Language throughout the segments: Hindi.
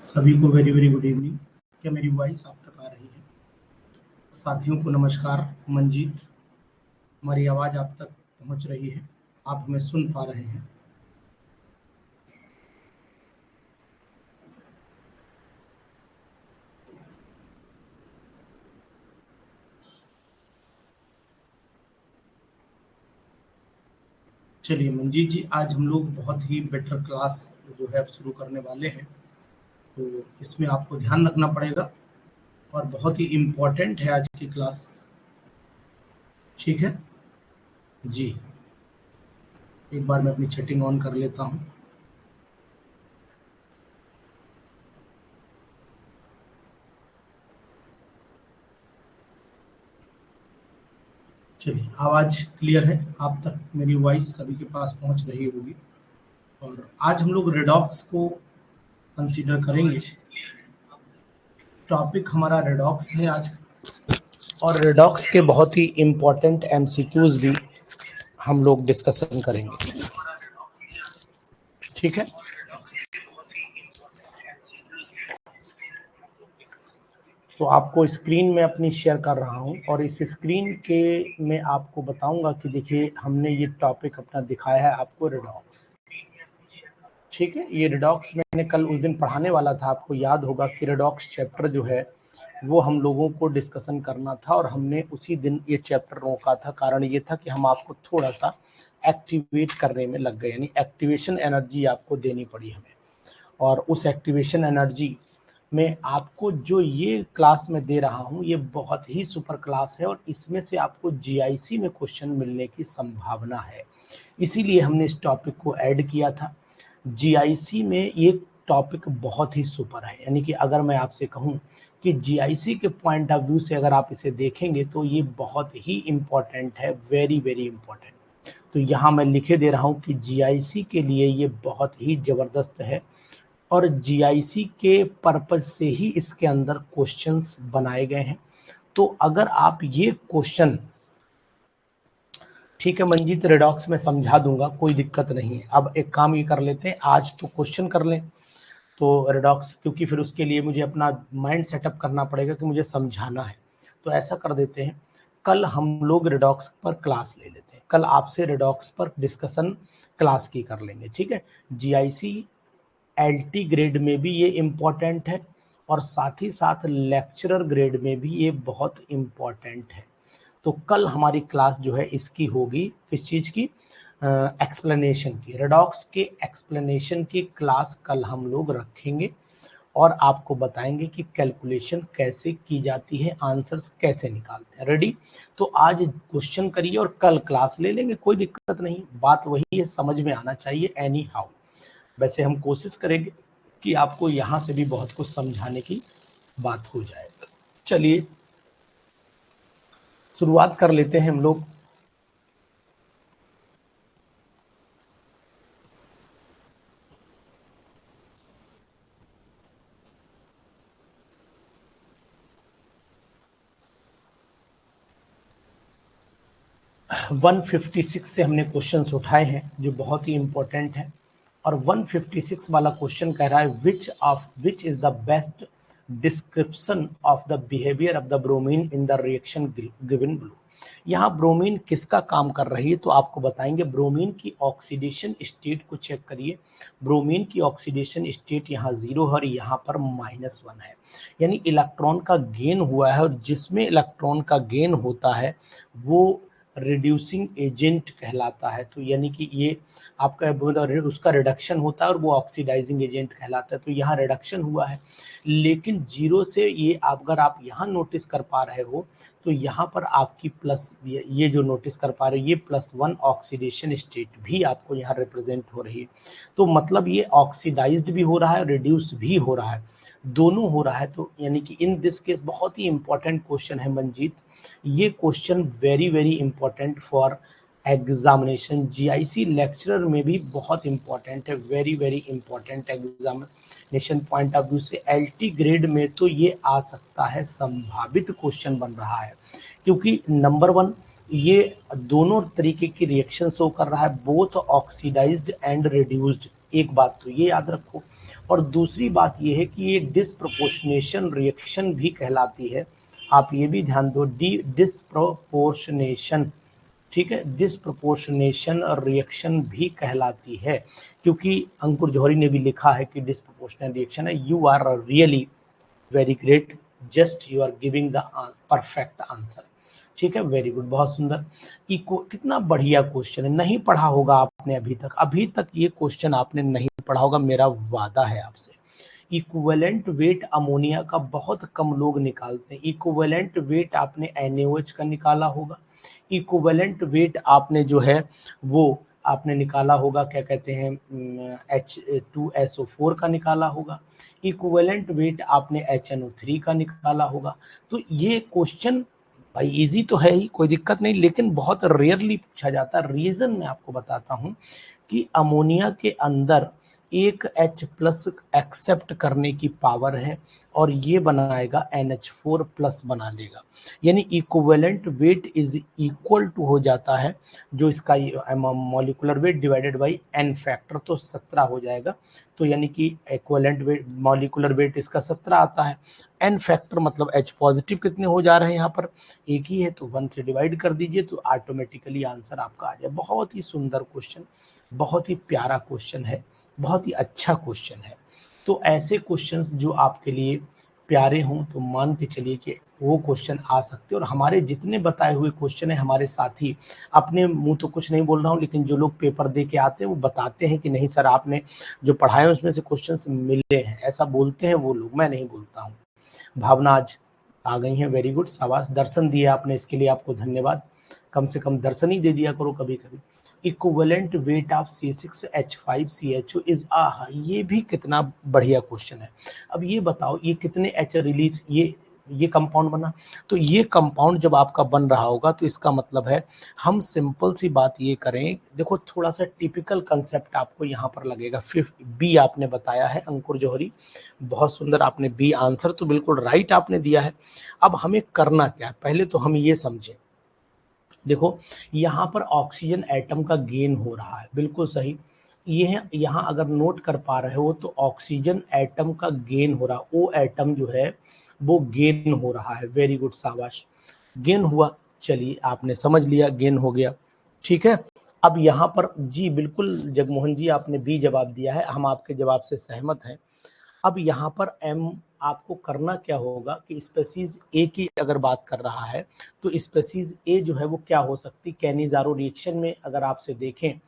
सभी को वेरी वेरी गुड इवनिंग। क्या मेरी वॉइस आप तक आ रही है? साथियों को नमस्कार। मंजीत, हमारी आवाज़ आप तक पहुंच रही है? आप हमें सुन पा रहे हैं? चलिए मंजीत जी, आज हम लोग बहुत ही बेटर क्लास जो है अब शुरू करने वाले हैं। तो इसमें आपको ध्यान रखना पड़ेगा और बहुत ही इम्पोर्टेंट है आज की क्लास। ठीक है जी। एक बार मैं अपनी चैटिंग ऑन कर लेता हूँ। चलिए, आवाज़ क्लियर है? आप तक मेरी वॉइस सभी के पास पहुंच रही होगी। और आज हम लोग रेडॉक्स को कंसीडर करेंगे। टॉपिक हमारा रेडॉक्स है आज का, और रेडॉक्स के बहुत ही इम्पोर्टेंट एमसीक्यूज भी हम लोग डिस्कशन करेंगे। ठीक है, तो आपको स्क्रीन में अपनी शेयर कर रहा हूं और इस स्क्रीन के में आपको बताऊंगा कि देखिए हमने ये टॉपिक अपना दिखाया है आपको, रेडॉक्स। ठीक है, ये रेडॉक्स मैंने कल उस दिन पढ़ाने वाला था, आपको याद होगा कि रेडॉक्स चैप्टर जो है वो हम लोगों को डिस्कशन करना था और हमने उसी दिन ये चैप्टर रोका था। कारण ये था कि हम आपको थोड़ा सा एक्टिवेट करने में लग गए, यानी एक्टिवेशन एनर्जी आपको देनी पड़ी हमें। और उस एक्टिवेशन एनर्जी में आपको जो ये क्लास में दे रहा हूँ ये बहुत ही सुपर क्लास है और इसमें से आपको जीआईसी में क्वेश्चन मिलने की संभावना है। इसीलिए हमने इस टॉपिक को ऐड किया था। जीआईसी में ये टॉपिक बहुत ही सुपर है, यानी कि अगर मैं आपसे कहूँ कि जीआईसी के पॉइंट ऑफ व्यू से अगर आप इसे देखेंगे तो ये बहुत ही इम्पोर्टेंट है, वेरी वेरी इम्पोर्टेंट। तो यहाँ मैं लिखे दे रहा हूँ कि जीआईसी के लिए ये बहुत ही ज़बरदस्त है और जीआईसी के पर्पज से ही इसके अंदर क्वेश्चंस बनाए गए हैं। तो अगर आप ये क्वेश्चन, ठीक है मंजीत, रेडॉक्स में समझा दूंगा, कोई दिक्कत नहीं है। अब एक काम ये कर लेते हैं, आज तो क्वेश्चन कर लें तो रेडॉक्स, क्योंकि फिर उसके लिए मुझे अपना माइंड सेटअप करना पड़ेगा कि मुझे समझाना है। तो ऐसा कर देते हैं, कल हम लोग रेडॉक्स पर क्लास ले लेते हैं, कल आपसे रेडॉक्स पर डिस्कशन क्लास की कर लेंगे। ठीक है, जीआईसी एलटी ग्रेड में भी ये इम्पॉर्टेंट है और साथ ही साथ लेक्चरर ग्रेड में भी ये बहुत इम्पॉर्टेंट है। तो कल हमारी क्लास जो है इसकी होगी, किस चीज़ की? एक्सप्लेनेशन की। रेडॉक्स के एक्सप्लेनेशन की क्लास कल हम लोग रखेंगे और आपको बताएंगे कि कैलकुलेशन कैसे की जाती है, आंसर्स कैसे निकालते हैं। रेडी? तो आज क्वेश्चन करिए और कल क्लास ले लेंगे, कोई दिक्कत नहीं। बात वही है, समझ में आना चाहिए एनी हाउ। वैसे हम कोशिश करेंगे कि आपको यहाँ से भी बहुत कुछ समझाने की बात हो जाए। चलिए शुरुआत कर लेते हैं हम लोग। वन 156 से हमने क्वेश्चंस उठाए हैं जो बहुत ही इंपॉर्टेंट है और 156 वाला क्वेश्चन कह रहा है which is the best description of the behaviour of the bromine in the reaction given blue. यहाँ ब्रोमीन किसका काम कर रही है तो आपको बताएंगे। ब्रोमीन की ऑक्सीडेशन स्टेट को चेक करिए। ब्रोमीन की ऑक्सीडेशन स्टेट यहाँ 0 है और यहाँ पर -1 है, यानी इलेक्ट्रॉन का गेन हुआ है और जिसमें इलेक्ट्रॉन का गेन होता है वो रिड्यूसिंग एजेंट कहलाता है। तो यानी कि ये आपका उसका रिडक्शन होता है और वो ऑक्सीडाइजिंग एजेंट कहलाता है। तो यहाँ रिडक्शन हुआ है, लेकिन 0 से ये अगर आप यहाँ नोटिस कर पा रहे हो तो यहाँ पर आपकी प्लस, ये जो नोटिस कर पा रहे हो ये +1 ऑक्सीडेशन स्टेट भी आपको यहाँ रिप्रेजेंट हो रही है। तो मतलब ये ऑक्सीडाइज्ड भी हो रहा है, रिड्यूस भी हो रहा है, दोनों हो रहा है। तो यानी कि इन दिस केस बहुत ही इंपॉर्टेंट क्वेश्चन है मंजीत। ये question very very important for examination. GIC lecturer में भी बहुत इंपॉर्टेंट है, very very important examination point of view से। एलटी ग्रेड में तो ये आ सकता है, संभावित क्वेश्चन बन रहा है, क्योंकि नंबर 1 ये दोनों तरीके की रिएक्शन शो कर रहा है, बोथ ऑक्सीडाइज्ड एंड रिड्यूस्ड। एक बात तो ये याद रखो, और दूसरी बात ये है कि ये डिस्प्रपोर्शनेशन रिएक्शन भी कहलाती है। आप ये भी ध्यान दो, डिस्प्रपोर्शनेशन, ठीक है, डिस्प्रपोर्शनेशन रिएक्शन भी कहलाती है, क्योंकि अंकुर जौहरी ने भी लिखा है कि डिस्प्रपोर्शनल रिएक्शन है। You are really very great, just you are giving the perfect answer. ठीक है, वेरी गुड, बहुत सुंदर। इको कितना बढ़िया क्वेश्चन है, नहीं पढ़ा होगा आपने अभी तक ये क्वेश्चन आपने नहीं पढ़ा होगा, मेरा वादा है आपसे। इक्विवेलेंट वेट अमोनिया का बहुत कम लोग निकालते हैं। इक्विवेलेंट वेट आपने NaOH का निकाला होगा, इक्विवेलेंट वेट आपने जो है वो आपने निकाला होगा, क्या कहते हैं, H2SO4 का निकाला होगा, इक्विवेलेंट वेट आपने HNO3 का निकाला होगा। तो ये क्वेश्चन भाई इजी तो है ही, कोई दिक्कत नहीं, लेकिन बहुत रेयरली पूछा जाता है। रीजन मैं आपको बताता हूं कि अमोनिया के अंदर एक H+ एक्सेप्ट करने की पावर है और ये बनाएगा NH4+ बना लेगा, यानी equivalent weight is equal to हो जाता है जो इसका molecular weight divided by n factor, तो 17 हो जाएगा। तो यानी कि इक्विवेलेंट वेट मॉलिक्यूलर वेट इसका 17 आता है, n फैक्टर मतलब H पॉजिटिव कितने हो जा रहे हैं यहाँ पर, एक ही है, तो 1 से डिवाइड कर दीजिए तो ऑटोमेटिकली आंसर आपका आ जाए। बहुत ही सुंदर क्वेश्चन, बहुत ही प्यारा क्वेश्चन है, बहुत ही अच्छा क्वेश्चन है। तो ऐसे क्वेश्चंस जो आपके लिए प्यारे हों तो मान के चलिए कि वो क्वेश्चन आ सकते हैं। और हमारे जितने बताए हुए क्वेश्चन है, हमारे साथी, अपने मुंह तो कुछ नहीं बोल रहा हूँ, लेकिन जो लोग पेपर दे के आते हैं वो बताते हैं कि नहीं सर आपने जो पढ़ाए उसमें से क्वेश्चंस मिले हैं, ऐसा बोलते हैं वो लोग, मैं नहीं बोलता हूँ। भावना आज आ गई हैं, वेरी गुड, शाबाश, दर्शन दिया आपने, इसके लिए आपको धन्यवाद। कम से कम दर्शन ही दे दिया करो कभी कभी। Equivalent weight of C6H5CHO is ये भी कितना बढ़िया क्वेश्चन है। अब ये बताओ ये कितने H रिलीज ये कंपाउंड बना, तो ये कंपाउंड जब आपका बन रहा होगा तो इसका मतलब है, हम सिंपल सी बात ये करें, देखो थोड़ा सा टिपिकल कंसेप्ट आपको यहाँ पर लगेगा। फिफ्थ बी आपने बताया है अंकुर जौहरी, बहुत सुंदर, आपने बी आंसर तो बिल्कुल राइट आपने दिया है। अब हमें करना क्या है, पहले तो हम ये समझें, देखो यहाँ पर ऑक्सीजन एटम का गेन हो रहा है, बिल्कुल सही। ये यहाँ अगर नोट कर पा रहे हो तो ऑक्सीजन एटम का गेन हो रहा, ओ एटम जो है वो गेन हो रहा है, वेरी गुड, शाबाश, गेन हुआ। चलिए आपने समझ लिया, गेन हो गया, ठीक है। अब यहाँ पर जी बिल्कुल जगमोहन जी आपने बी जवाब दिया है, हम आपके जवाब से सहमत हैं। अब यहाँ पर एम आपको करना क्या होगा कि स्पेसीज ए की अगर बात कर रहा है तो स्पेसीज ए जो है वो क्या हो सकती, कैनिजारो रिएक्शन में अगर आपसे देखें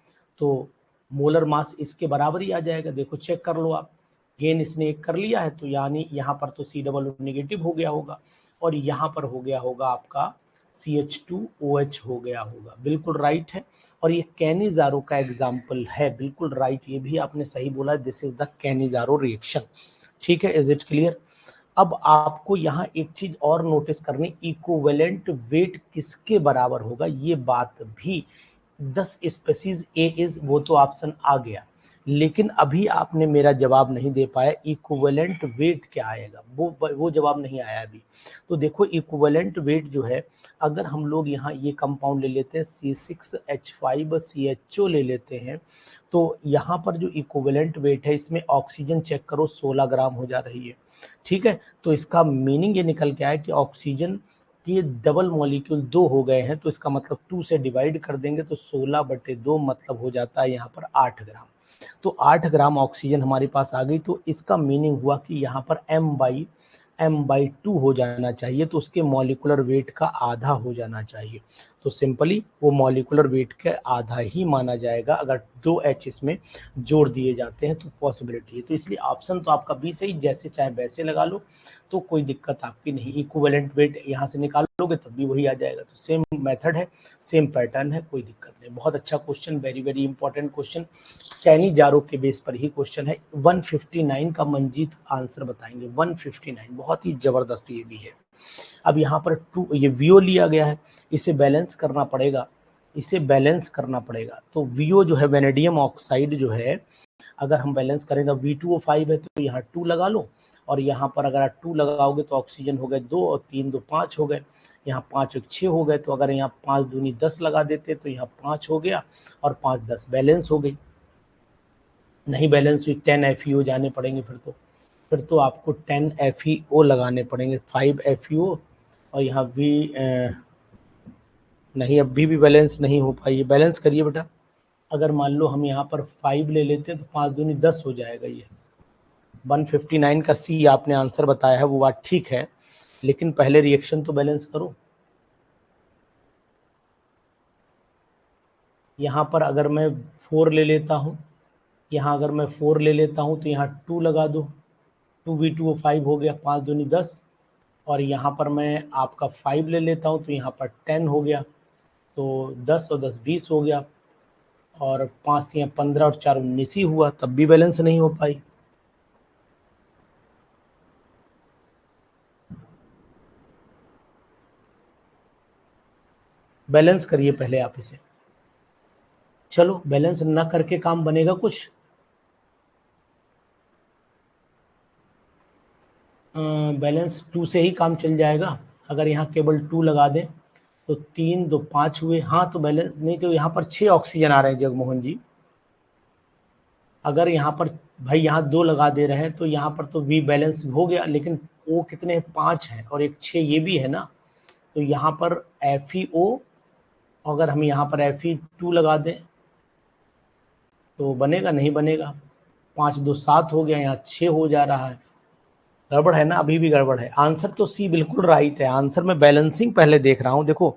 तो मोलर मास इसके बराबर ही आ जाएगा। देखो चेक कर लो आप, गेन इसने एक कर लिया है तो यानी यहाँ पर तो C नेगेटिव हो गया होगा और यहाँ पर हो गया होगा आपका CH2OH हो गया होगा, बिल्कुल राइट है। और ये कैनिजारो का एग्जाम्पल है, बिल्कुल राइट, ये भी आपने सही बोला, this is the Cannizzaro reaction, ठीक है, इज इट क्लियर। अब आपको यहाँ एक चीज और नोटिस करनी, इक्विवेलेंट वेट किसके बराबर होगा, ये बात भी 10 स्पेसीज ए इज, वो तो ऑप्शन आ गया, लेकिन अभी आपने मेरा जवाब नहीं दे पाया, इक्विवेलेंट वेट क्या आएगा, वो जवाब नहीं आया अभी। तो देखो इक्विवेलेंट वेट जो है, अगर हम लोग यहाँ ये कंपाउंड ले लेते हैं C6H5CHO ले लेते हैं, तो यहाँ पर जो इक्विवेलेंट वेट है इसमें ऑक्सीजन चेक करो 16 ग्राम हो जा रही है, ठीक है। तो इसका मीनिंग ये निकल के आया कि ऑक्सीजन के डबल मॉलिक्यूल 2 हो गए हैं, तो इसका मतलब 2 से डिवाइड कर देंगे तो 16/2 मतलब हो जाता है यहाँ पर 8 ग्राम। तो 8 ग्राम ऑक्सीजन हमारे पास आ गई, तो इसका मीनिंग हुआ कि यहाँ पर m/2 हो जाना चाहिए, तो उसके मॉलिक्यूलर वेट का आधा हो जाना चाहिए। तो सिंपली वो मॉलिक्यूलर वेट के आधा ही माना जाएगा अगर 2 H इसमें जोड़ दिए जाते हैं, तो पॉसिबिलिटी है। तो इसलिए ऑप्शन तो आपका बी सही, जैसे चाहे वैसे लगा लो तो कोई दिक्कत आपकी नहीं, इक्विवेलेंट वेट यहाँ से निकालोगे तब भी वही आ जाएगा। तो सेम मेथड है, सेम पैटर्न है, कोई दिक्कत नहीं। बहुत अच्छा question, very very important question, Cannizzaro के बेस पर ही क्वेश्चन है। 159 का मंजीत आंसर बताएंगे, 159 बहुत ही जबरदस्त ये भी है। अब यहाँ पर 2 ये वीओ लिया गया है, इसे बैलेंस करना पड़ेगा, इसे बैलेंस करना पड़ेगा। तो वीओ जो है वेनेडियम ऑक्साइड जो है, अगर हम बैलेंस करें तो V2O5 है तो यहाँ 2 लगा लो, और यहाँ पर अगर आप 2 लगाओगे तो ऑक्सीजन हो गए 2 और 3 2 5 हो गए, यहाँ 5 1 6 हो गए, तो अगर यहाँ 5 दूनी 10 लगा देते तो यहाँ 5 हो गया और 5 10 बैलेंस हो गई। नहीं बैलेंस हुई 10 FeO जाने पड़ेंगे, फिर तो आपको 10 FeO लगाने पड़ेंगे, 5 FeO और यहाँ भी नहीं, अभी भी बैलेंस नहीं हो पाई है। बैलेंस करिए बेटा। अगर मान लो हम यहाँ पर 5 ले लेते हैं तो 5 दूनी 10 हो जाएगा। ये 159 का सी आपने आंसर बताया है, वो बात ठीक है, लेकिन पहले रिएक्शन तो बैलेंस करो। यहाँ पर अगर मैं 4 ले लेता हूँ, यहाँ अगर मैं 4 ले लेता हूँ तो यहाँ 2 लगा दो, 2v2 5 हो गया, 5 दूनी 10, और यहाँ पर मैं आपका 5 ले लेता हूँ तो यहाँ पर 10 हो गया, तो 10 और 10 20 हो गया, और 5 3 15 और 4 19 ही हुआ, तब भी बैलेंस नहीं हो पाई। बैलेंस करिए पहले आप इसे। चलो बैलेंस ना करके काम बनेगा कुछ? बैलेंस 2 से ही काम चल जाएगा। अगर यहाँ केवल 2 लगा दें तो 3 2 5 हुए। हाँ तो बैलेंस नहीं, तो यहाँ पर 6 ऑक्सीजन आ रहे हैं जगमोहन जी। अगर यहाँ पर भाई यहाँ 2 लगा दे रहे हैं तो यहाँ पर तो वी बैलेंस हो गया, लेकिन ओ कितने 5 हैं और एक 6 ये भी है ना, तो यहाँ पर FeO, अगर हम यहाँ पर Fe2 लगा दें तो बनेगा? नहीं बनेगा। 5 2 7 हो गया, यहाँ 6 हो जा रहा है। गड़बड़ है ना? अभी भी गड़बड़ है। आंसर तो सी बिल्कुल राइट है। आंसर में बैलेंसिंग पहले देख रहा हूँ। देखो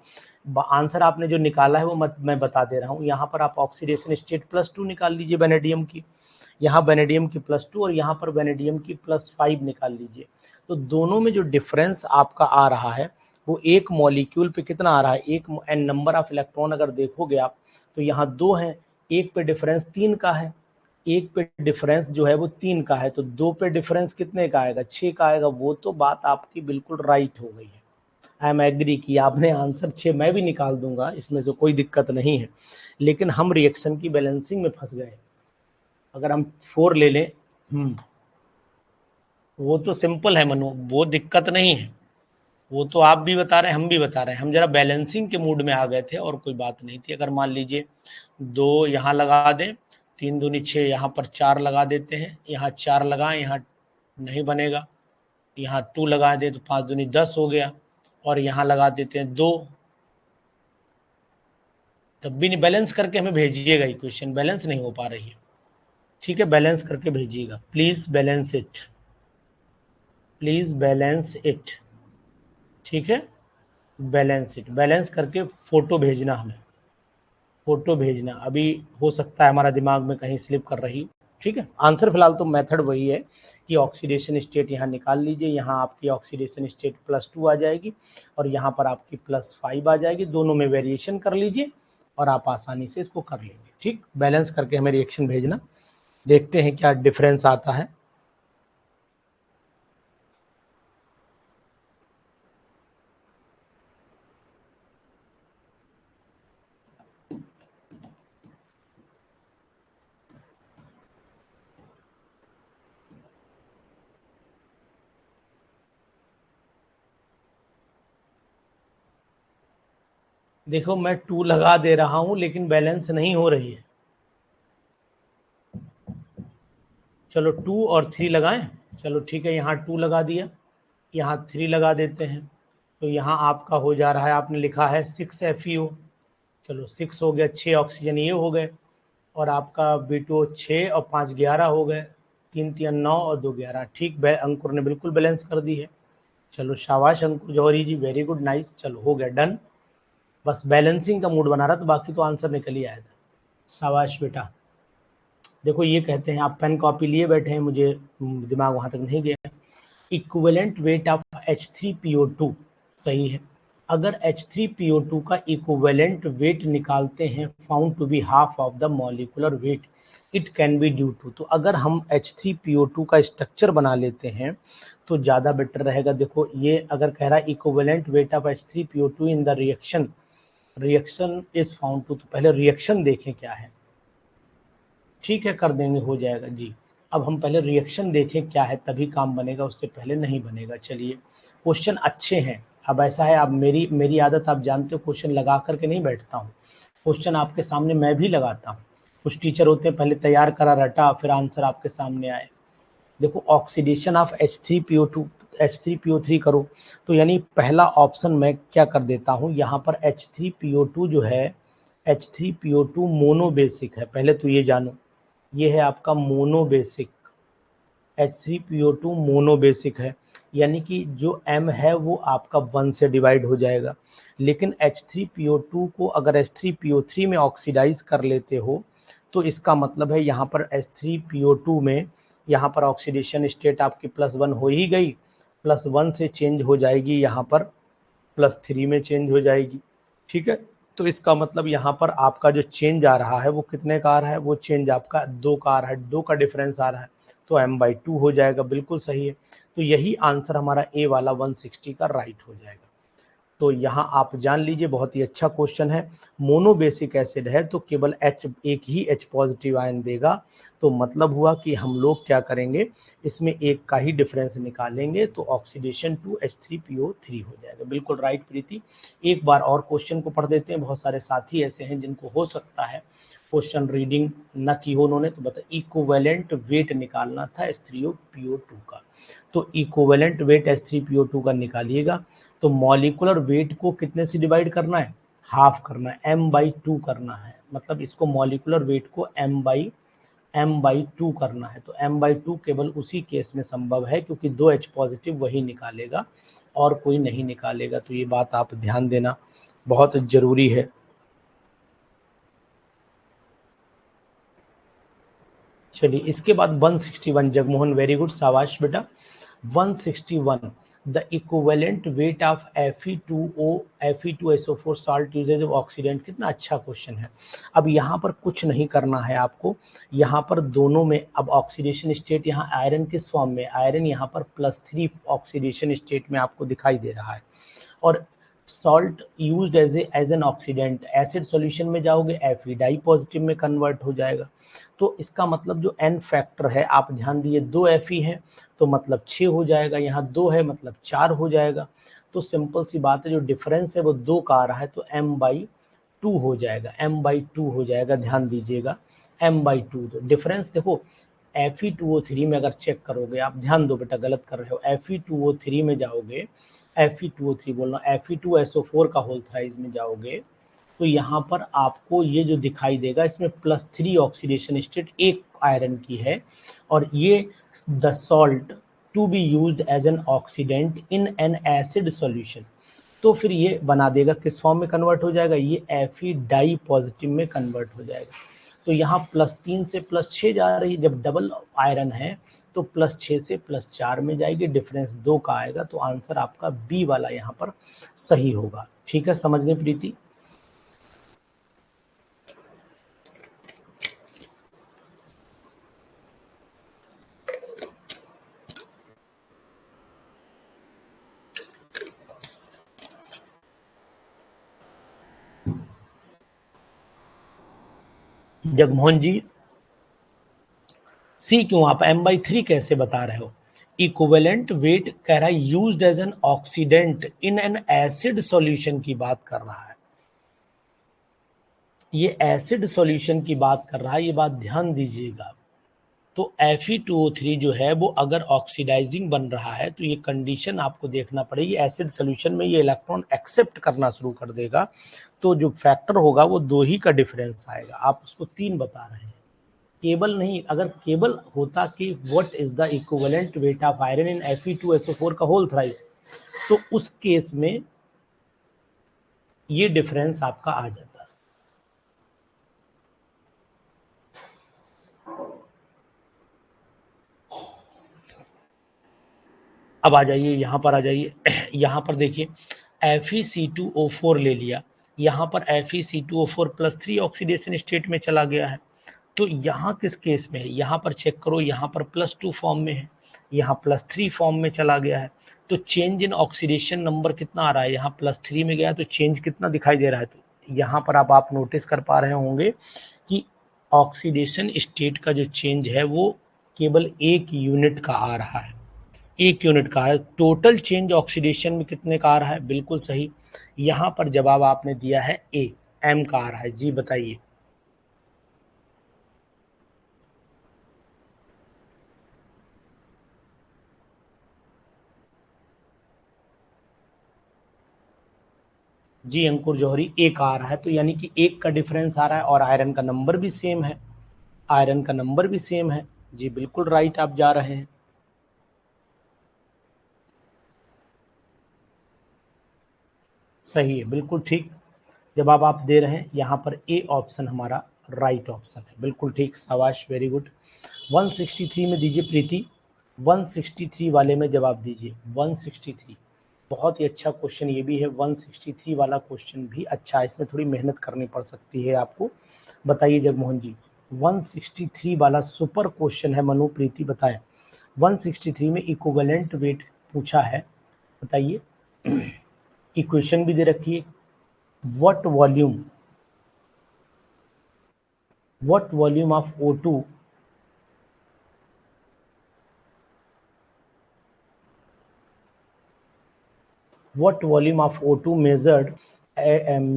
आंसर आपने जो निकाला है वो मैं बता दे रहा हूँ। यहाँ पर आप ऑक्सीडेशन स्टेट +2 निकाल लीजिए वेनेडियम की, यहाँ वेनेडियम की +2 और यहाँ पर वेनेडियम की +5 निकाल लीजिए। तो दोनों में जो डिफरेंस आपका आ रहा है वो एक मॉलिक्यूल पे कितना आ रहा है, एक एन नंबर ऑफ इलेक्ट्रॉन अगर देखोगे आप तो यहाँ 2 हैं, एक पे डिफरेंस 3 का है, एक पे डिफरेंस जो है वो 3 का है, तो 2 पे डिफरेंस कितने का आएगा? 6 का आएगा। वो तो बात आपकी बिल्कुल राइट हो गई है। आई एम एग्री कि आपने आंसर 6 मैं भी निकाल दूंगा, इसमें से कोई दिक्कत नहीं है, लेकिन हम रिएक्शन की बैलेंसिंग में फंस गए। अगर हम 4 ले लें, वो तो सिंपल है मनु, वो दिक्कत नहीं है। वो तो आप भी बता रहे हैं, हम भी बता रहे हैं, हम जरा बैलेंसिंग के मूड में आ गए थे और कोई बात नहीं थी। अगर मान लीजिए 2 यहाँ लगा दें, 3 दूनी 6, यहाँ पर 4 लगा देते हैं, यहाँ 4 लगाएं, यहाँ नहीं बनेगा, यहाँ 2 लगा दें तो 5 दूनी 10 हो गया, और यहाँ लगा देते हैं 2, तब भी नहीं। बैलेंस करके हमें भेजिएगा इक्वेशन, बैलेंस नहीं हो पा रही है, ठीक है? बैलेंस करके भेजिएगा please, balance it, please balance it, ठीक है? बैलेंस इट, बैलेंस करके फोटो भेजना हमें, फोटो भेजना। अभी हो सकता है हमारा दिमाग में कहीं स्लिप कर रही, ठीक है? आंसर फिलहाल तो मेथड वही है कि ऑक्सीडेशन स्टेट यहाँ निकाल लीजिए, यहाँ आपकी ऑक्सीडेशन स्टेट +2 आ जाएगी और यहाँ पर आपकी +5 आ जाएगी, दोनों में वेरिएशन कर लीजिए और आप आसानी से इसको कर लेंगे, ठीक? बैलेंस करके हमें रिएक्शन भेजना, देखते हैं क्या डिफरेंस आता है। देखो मैं 2 लगा दे रहा हूं लेकिन बैलेंस नहीं हो रही है। चलो 2 और 3 लगाएं, चलो ठीक है, यहाँ 2 लगा दिया, यहाँ 3 लगा देते हैं, तो यहाँ आपका हो जा रहा है, आपने लिखा है 6 FeO, चलो 6 हो गया, 6 ऑक्सीजन ये हो गए, और आपका B2O 6 और 5 11 हो गए, 3 3 9 और 2 11, ठीक। अंकुर ने बिल्कुल बैलेंस कर दी है। चलो शाबाश अंकुर जौहरी जी, वेरी गुड, नाइस। चलो हो गया डन, बस बैलेंसिंग का मूड बना रहा था, बाकी तो आंसर निकल ही आया था। शाबाश बेटा। देखो ये कहते हैं, आप पेन कॉपी लिए बैठे हैं, मुझे दिमाग वहाँ तक नहीं गया। इक्विवेलेंट वेट ऑफ H3PO2, सही है। अगर H3PO2 का इक्विवेलेंट वेट निकालते हैं, found to be half of the molecular weight, it can be due to. तो अगर हम H3PO2 का स्ट्रक्चर बना लेते हैं तो ज़्यादा बेटर रहेगा। देखो ये अगर कह रहा है equivalent weight of H3PO2 in the reaction, reaction is found to, तो पहले रिएक्शन देखें क्या है, ठीक है? कर देंगे, हो जाएगा जी। अब हम पहले रिएक्शन देखें क्या है, तभी काम बनेगा, उससे पहले नहीं बनेगा। चलिए क्वेश्चन अच्छे हैं। अब ऐसा है, अब मेरी आदत आप जानते हो, क्वेश्चन लगा करके नहीं बैठता हूँ, क्वेश्चन आपके सामने मैं भी लगाता हूँ। कुछ टीचर होते हैं पहले तैयार करा रटा फिर आंसर आपके सामने आए। देखो ऑक्सीडेशन ऑफ H3PO2 H3PO3 करो तो यानी पहला ऑप्शन मैं क्या कर देता हूँ, यहाँ पर H3PO2 जो है H3PO2 मोनोबेसिक है, पहले तो ये जानो, ये है आपका मोनोबेसिक, H3PO2 मोनोबेसिक है, यानी कि जो M है वो आपका 1 से डिवाइड हो जाएगा। लेकिन H3PO2 को अगर H3PO3 में ऑक्सीडाइज कर लेते हो तो इसका मतलब है यहाँ पर H3PO2 में यहाँ पर ऑक्सीडेशन स्टेट आपकी +1 हो ही गई, +1 से चेंज हो जाएगी यहाँ पर +3 में चेंज हो जाएगी। ठीक है, तो इसका मतलब यहाँ पर आपका जो चेंज आ रहा है वो कितने का आ रहा है, वो चेंज आपका 2 का आ रहा है, 2 का डिफरेंस आ रहा है, तो m/2 हो जाएगा, बिल्कुल सही है। तो यही आंसर हमारा ए वाला 160 का राइट हो जाएगा। तो यहाँ आप जान लीजिए बहुत ही अच्छा क्वेश्चन है। मोनोबेसिक एसिड है तो केवल H एक ही H पॉजिटिव आयन देगा, तो मतलब हुआ कि हम लोग क्या करेंगे, इसमें एक का ही डिफरेंस निकालेंगे तो ऑक्सीडेशन टू H3PO3 हो जाएगा। बिल्कुल राइट प्रीति। एक बार और क्वेश्चन को पढ़ देते हैं, बहुत सारे साथी ऐसे हैं जिनको हो सकता है क्वेश्चन रीडिंग न की हो उन्होंने, तो बता इक्विवेलेंट वेट निकालना था H3PO2 का, तो इक्विवेलेंट वेट H3PO2 का निकालिएगा। तो मॉलिकुलर वेट को कितने से डिवाइड करना है, हाफ करना है, m/2 करना है, मतलब इसको मॉलिकुलर वेट को m/2 करना है। तो m/2 केवल उसी केस में संभव है क्योंकि 2 H पॉजिटिव वही निकालेगा और कोई नहीं निकालेगा, तो ये बात आप ध्यान देना बहुत जरूरी है। चलिए इसके बाद 161, जगमोहन वेरी गुड, शाबाश बेटा। 161 the equivalent weight of Fe2SO4 salt uses of oxidant, कितना अच्छा क्वेश्चन है। अब यहाँ पर कुछ नहीं करना है आपको, यहाँ पर दोनों में अब ऑक्सीडेशन स्टेट, यहाँ आयरन किस फॉर्म में, आयरन यहाँ पर +3 ऑक्सीडेशन स्टेट में आपको दिखाई दे रहा है, और salt used as an oxidant, acid solution में जाओगे Fe डाई पॉजिटिव में कन्वर्ट हो जाएगा। तो इसका मतलब जो n फैक्टर है आप ध्यान दिए, 2 Fe है तो मतलब 6 हो जाएगा, यहाँ 2 है मतलब 4 हो जाएगा। तो सिंपल सी बात है, जो डिफरेंस है वो 2 का आ रहा है तो m/2 हो जाएगा, m/2 हो जाएगा, ध्यान दीजिएगा m/2। तो डिफरेंस देखो Fe2O3 में अगर चेक करोगे आप, ध्यान दो बेटा गलत कर रहे हो, Fe2O3 में जाओगे, Fe2O3 बोलना, Fe2SO4 का होल थ्राइस में जाओगे तो यहाँ पर आपको ये जो दिखाई देगा इसमें +3 ऑक्सीडेशन स्टेट एक आयरन की है, और ये the salt to be used as an oxidant in an acid solution, तो फिर ये बना देगा किस फॉर्म में कन्वर्ट हो जाएगा, ये Fe डाई पॉजिटिव में कन्वर्ट हो जाएगा। तो यहाँ +3 से +6 जा रही है, जब डबल आयरन है तो +6 से +4 में जाएगी, डिफरेंस 2 का आएगा, तो आंसर आपका बी वाला यहाँ पर सही होगा। ठीक है, समझ गए प्रीति। जगमोहन जी, सी क्यों, आप m/3 कैसे बता रहे हो, इक्विवेलेंट वेट कह रहा है used as an oxidant in an acid solution की बात कर रहा है, ये एसिड सॉल्यूशन की बात कर रहा है, ये बात ध्यान दीजिएगा। तो Fe2O3 जो है वो अगर ऑक्सीडाइजिंग बन रहा है तो ये कंडीशन आपको देखना पड़ेगी, एसिड सोल्यूशन में ये इलेक्ट्रॉन एक्सेप्ट करना शुरू कर देगा, तो जो फैक्टर होगा वो 2 ही का डिफरेंस आएगा, आप उसको 3 बता रहे हैं, केबल नहीं। अगर केबल होता कि what is the equivalent weight of iron in Fe2SO4 का होल थ्राइस, तो उस केस में ये डिफरेंस आपका आ जाता। अब आ जाइए यहाँ पर, आ जाइए यहाँ पर देखिए FeC2O4 ले लिया, यहाँ पर FeC2O4 +3 ऑक्सीडेशन स्टेट में चला गया है, तो यहाँ किस केस में है, यहाँ पर चेक करो, यहाँ पर +2 फॉर्म में है, यहाँ +3 फॉर्म में चला गया है, तो चेंज इन ऑक्सीडेशन नंबर कितना आ रहा है, यहाँ +3 में गया तो चेंज कितना दिखाई दे रहा है। तो यहाँ पर आप नोटिस कर पा रहे होंगे कि ऑक्सीडेशन स्टेट का जो चेंज है वो केवल 1 यूनिट का आ रहा है, 1 यूनिट का है। टोटल चेंज ऑक्सीडेशन में कितने का आ रहा है, बिल्कुल सही, यहाँ पर जवाब आपने दिया है ए, m का आ रहा है। जी बताइए। जी अंकुर जौहरी, एक आ रहा है, तो यानी कि एक का डिफरेंस आ रहा है और आयरन का नंबर भी सेम है, आयरन का नंबर भी सेम है। जी बिल्कुल राइट आप जा रहे हैं। सही है, बिल्कुल ठीक जवाब आप दे रहे हैं। यहाँ पर ए ऑप्शन हमारा राइट ऑप्शन है, बिल्कुल ठीक, शाबाश, वेरी गुड। 163 में दीजिए प्रीति, 163 वाले में जवाब दीजिए। 163 बहुत ही अच्छा क्वेश्चन ये भी है। 163 वाला क्वेश्चन भी अच्छा है, इसमें थोड़ी मेहनत करनी पड़ सकती है आपको। बताइए जगमोहन जी, 163 वाला सुपर क्वेश्चन है। मनु प्रीति बताएं, 163 में इक्विवेलेंट वेट पूछा है, बताइए। इक्वेशन भी दे रखी है। what volume what volume of O2 what volume of O2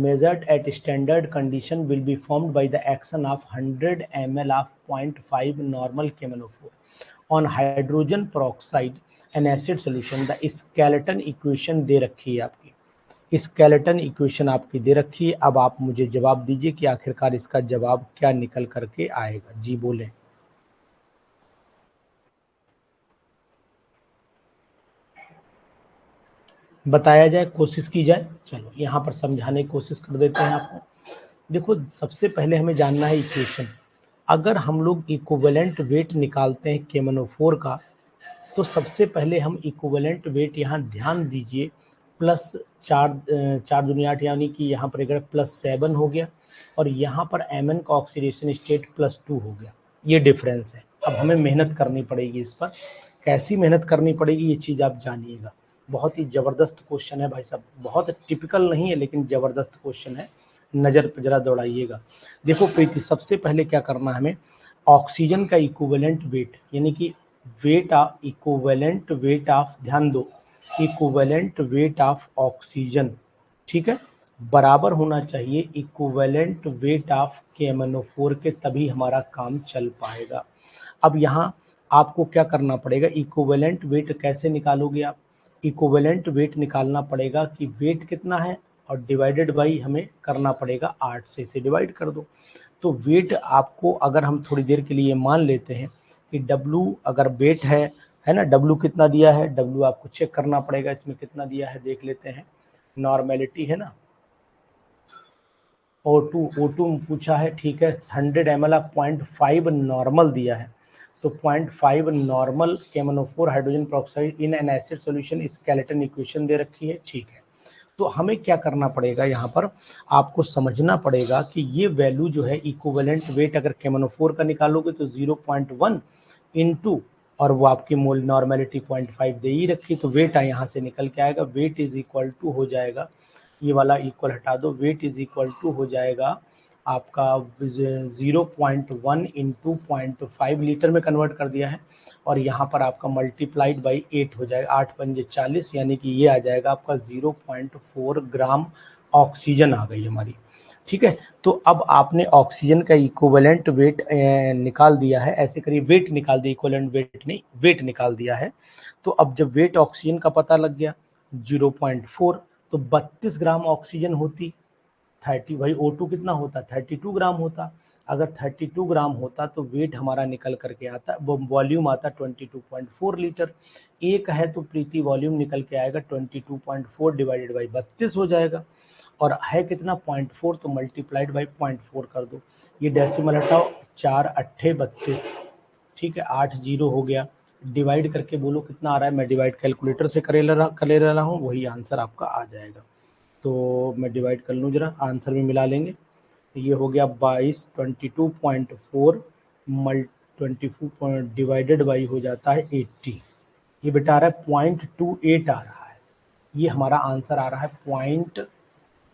measured at standard condition will be formed by the action of 100 ml of 0.5 normal KMnO4 on hydrogen peroxide an acid solution। the skeleton equation दे रखी है आपकी, स्केलेटन इक्वेशन आपकी दे रखी है। अब आप मुझे जवाब दीजिए कि आखिरकार इसका जवाब क्या निकल करके आएगा। जी बोले, बताया जाए, कोशिश की जाए। चलो यहाँ पर समझाने की कोशिश कर देते हैं आपको। देखो सबसे पहले हमें जानना है इक्वेशन। अगर हम लोग इक्विवेलेंट वेट निकालते हैं KMnO4 का, तो सबसे पहले हम इक्विवेलेंट वेट यहाँ ध्यान दीजिए, प्लस 4×4 = 8, यानी कि यहाँ पर अगर +7 हो गया और यहाँ पर Mn का ऑक्सीडेशन स्टेट +2 हो गया, ये डिफरेंस है। अब हमें मेहनत करनी पड़ेगी इस पर, कैसी मेहनत करनी पड़ेगी ये चीज़ आप जानिएगा। बहुत ही ज़बरदस्त क्वेश्चन है भाई साहब, बहुत टिपिकल नहीं है लेकिन ज़बरदस्त क्वेश्चन है, नज़र पर जरा दौड़ाइएगा। देखो प्रीति, सबसे पहले क्या करना है हमें, ऑक्सीजन का इक्विवेलेंट वेट, यानी कि इक्विवेलेंट वेट ऑफ, ध्यान दो, इक्विवेलेंट वेट ऑफ ऑक्सीजन, ठीक है, बराबर होना चाहिए इक्विवेलेंट वेट ऑफ KMnO4 के, तभी हमारा काम चल पाएगा। अब यहाँ आपको क्या करना पड़ेगा, इक्विवेलेंट वेट कैसे निकालोगे आप, इक्विवेलेंट वेट निकालना पड़ेगा कि वेट कितना है और डिवाइडेड बाई हमें करना पड़ेगा 8 से, इसे डिवाइड कर दो। तो वेट आपको, अगर हम थोड़ी देर के लिए मान लेते हैं कि W अगर वेट है ना, W कितना दिया है, W आपको चेक करना पड़ेगा, इसमें कितना दिया है देख लेते हैं। नॉर्मेलिटी है ना, O2 पूछा है, ठीक है, 100 ml ऑफ 0.5 नॉर्मल दिया है, तो 0.5 normal KMnO4 hydrogen peroxide in an acid solution, skeleton equation दे रखी है, ठीक है। तो हमें क्या करना पड़ेगा, यहाँ पर आपको समझना पड़ेगा कि ये वैल्यू जो है इक्विवेलेंट वेट अगर KMnO4 का निकालोगे तो 0.1 इंटू, और वो आपकी मोल नॉर्मेलिटी 0.5 दे ही रखी, तो वेट यहाँ से निकल के आएगा, वेट इज इक्वल टू हो जाएगा, ये वाला इक्वल हटा दो, वेट इज इक्वल टू हो जाएगा आपका 0.1 इंटू 0.5 लीटर में कन्वर्ट कर दिया है, और यहाँ पर आपका मल्टीप्लाइड बाई 8 हो जाएगा, 8×5 = 40, यानी कि ये आ जाएगा आपका 0.4 ग्राम ऑक्सीजन आ गई हमारी, ठीक है। तो अब आपने ऑक्सीजन का इक्विवेलेंट वेट निकाल दिया है, ऐसे करिए, वेट निकाल दिया, इक्विवेलेंट वेट नहीं, वेट निकाल दिया है। तो अब जब वेट ऑक्सीजन का पता लग गया 0.4, तो 32 ग्राम ऑक्सीजन होती, 30 भाई O2 कितना होता, 32 ग्राम होता। अगर 32 ग्राम होता तो वेट हमारा निकल करके आता, वॉल्यूम आता 22.4 लीटर। एक है तो प्रीति वॉल्यूम निकल के आएगा 22.4 डिवाइडेड बाई 32 हो जाएगा, और है कितना 0.4, तो मल्टीप्लाइड बाई 0.4 कर दो, ये डेसिमल हटाओ, 4×8 = 32, ठीक है, 8 0 हो गया, डिवाइड करके बोलो कितना आ रहा है, मैं डिवाइड कैलकुलेटर से कर ले रहा हूँ, वही आंसर आपका आ जाएगा। तो मैं डिवाइड कर लूँ जरा, आंसर में मिला लेंगे, ये हो गया 22, 22.4 डिवाइडेड बाई हो जाता है 80, ये बेटा आ रहा है 0.28 आ रहा है, ये हमारा आंसर आ रहा है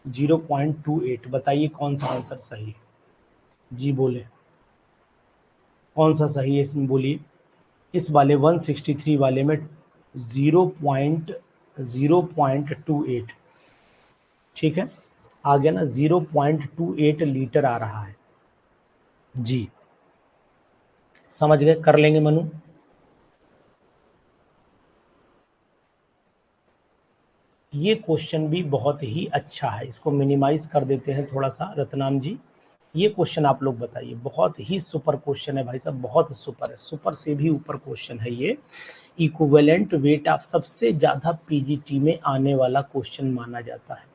0.28। बताइए कौन सा आंसर सही है, जी बोले, कौन सा सही है इसमें बोलिए। इस वाले 163 वाले में 0.28, ठीक है, आ गया ना, 0.28 लीटर आ रहा है। जी समझ गए, कर लेंगे मनु। ये क्वेश्चन भी बहुत ही अच्छा है, इसको मिनिमाइज कर देते हैं थोड़ा सा रत्नाम जी। ये क्वेश्चन आप लोग बताइए, बहुत ही सुपर क्वेश्चन है भाई साहब, बहुत सुपर है, सुपर से भी ऊपर क्वेश्चन है ये। इक्विवेलेंट वेट ऑफ सबसे ज्यादा पीजीटी में आने वाला क्वेश्चन माना जाता है,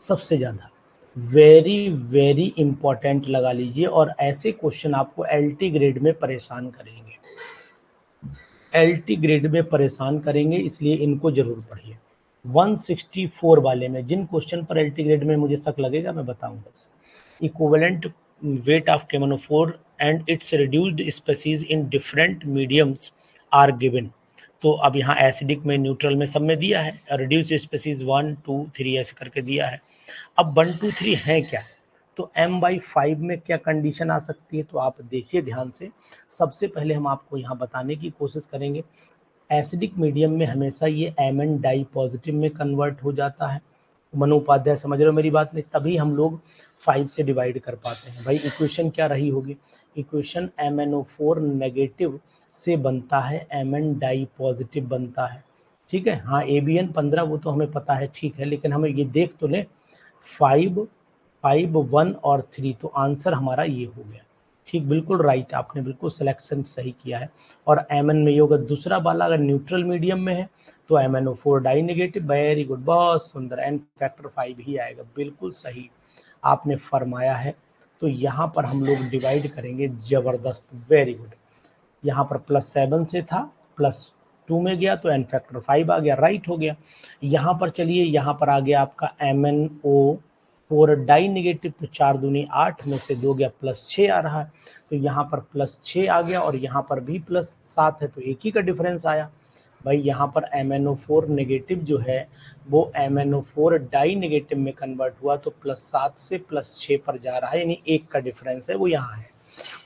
सबसे ज्यादा। वेरी वेरी इंपॉर्टेंट लगा लीजिए, और ऐसे क्वेश्चन आपको एलटी ग्रेड में परेशान करेंगे, एलटी ग्रेड में परेशान करेंगे, इसलिए इनको जरूर पढ़िए। 164 वाले में जिन क्वेश्चन पर एलटी ग्रेड में मुझे शक लगेगा मैं बताऊंगा उसे। Equivalent weight of camenophore and its reduced species in different mediums are given। तो अब यहाँ एसिडिक में, न्यूट्रल में, सब में दिया है, रिड्यूस्ड स्पेसीज 1 2 3 ऐसे करके दिया है। अब 1 2 3 है क्या, तो m/5 में क्या कंडीशन आ सकती है, तो आप देखिए ध्यान से। सबसे पहले हम आपको यहाँ बताने की कोशिश करेंगे, एसिडिक मीडियम में हमेशा ये Mn डाई पॉजिटिव में कन्वर्ट हो जाता है। मनु उपाध्याय समझ रहे हो मेरी बात नहीं, तभी हम लोग 5 से डिवाइड कर पाते हैं। भाई इक्वेशन क्या रही होगी, इक्वेशन MnO4 नेगेटिव से बनता है, Mn डाई पॉजिटिव बनता है, ठीक है। हाँ ABN 15 वो तो हमें पता है, ठीक है, लेकिन हमें ये देख तो ले 5 5 1 और 3, तो आंसर हमारा ये हो गया, ठीक, बिल्कुल राइट, आपने बिल्कुल सिलेक्शन सही किया है। और Mn में ये होगा दूसरा वाला, अगर न्यूट्रल मीडियम में है तो MnO4 die negative, very good, बहुत सुंदर, एन फैक्टर 5 ही आएगा, बिल्कुल सही आपने फरमाया है। तो यहाँ पर हम लोग डिवाइड करेंगे, जबरदस्त, वेरी गुड। यहाँ पर +7 से था, +2 में गया तो एन फैक्टर 5 आ गया, राइट हो गया। यहाँ पर चलिए, यहाँ पर आ गया आपका MnO4 डाई नेगेटिव, तो 4 दूनी 8 में से 2 गया, +6 आ रहा है, तो यहाँ पर +6 आ गया, और यहाँ पर भी +7 है, तो एक ही का डिफरेंस आया। भाई यहाँ पर MnO4 नेगेटिव जो है वो MnO4 डाई नेगेटिव में कन्वर्ट हुआ, तो +7 से +6 पर जा रहा है, यानी एक का डिफरेंस है वो यहाँ है।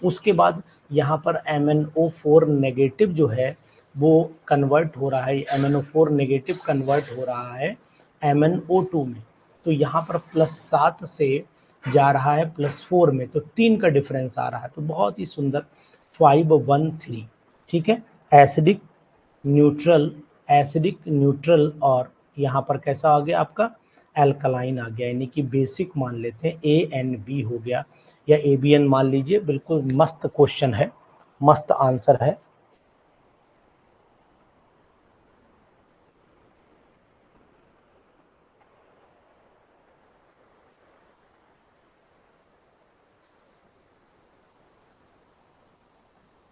उसके बाद यहाँ पर MnO4 नेगेटिव जो है वो कन्वर्ट हो रहा है, MnO4 नेगेटिव कन्वर्ट हो रहा है MnO2 में, तो यहाँ पर +7 से जा रहा है +4 में, तो 3 का डिफरेंस आ रहा है, तो बहुत ही सुंदर, 5 1 3, ठीक है। एसिडिक न्यूट्रल, एसिडिक न्यूट्रल, और यहाँ पर कैसा आ गया आपका एल्कलाइन आ गया, यानी कि बेसिक मान लेते हैं, ANB हो गया, या ABN मान लीजिए, बिल्कुल मस्त क्वेश्चन है, मस्त आंसर है।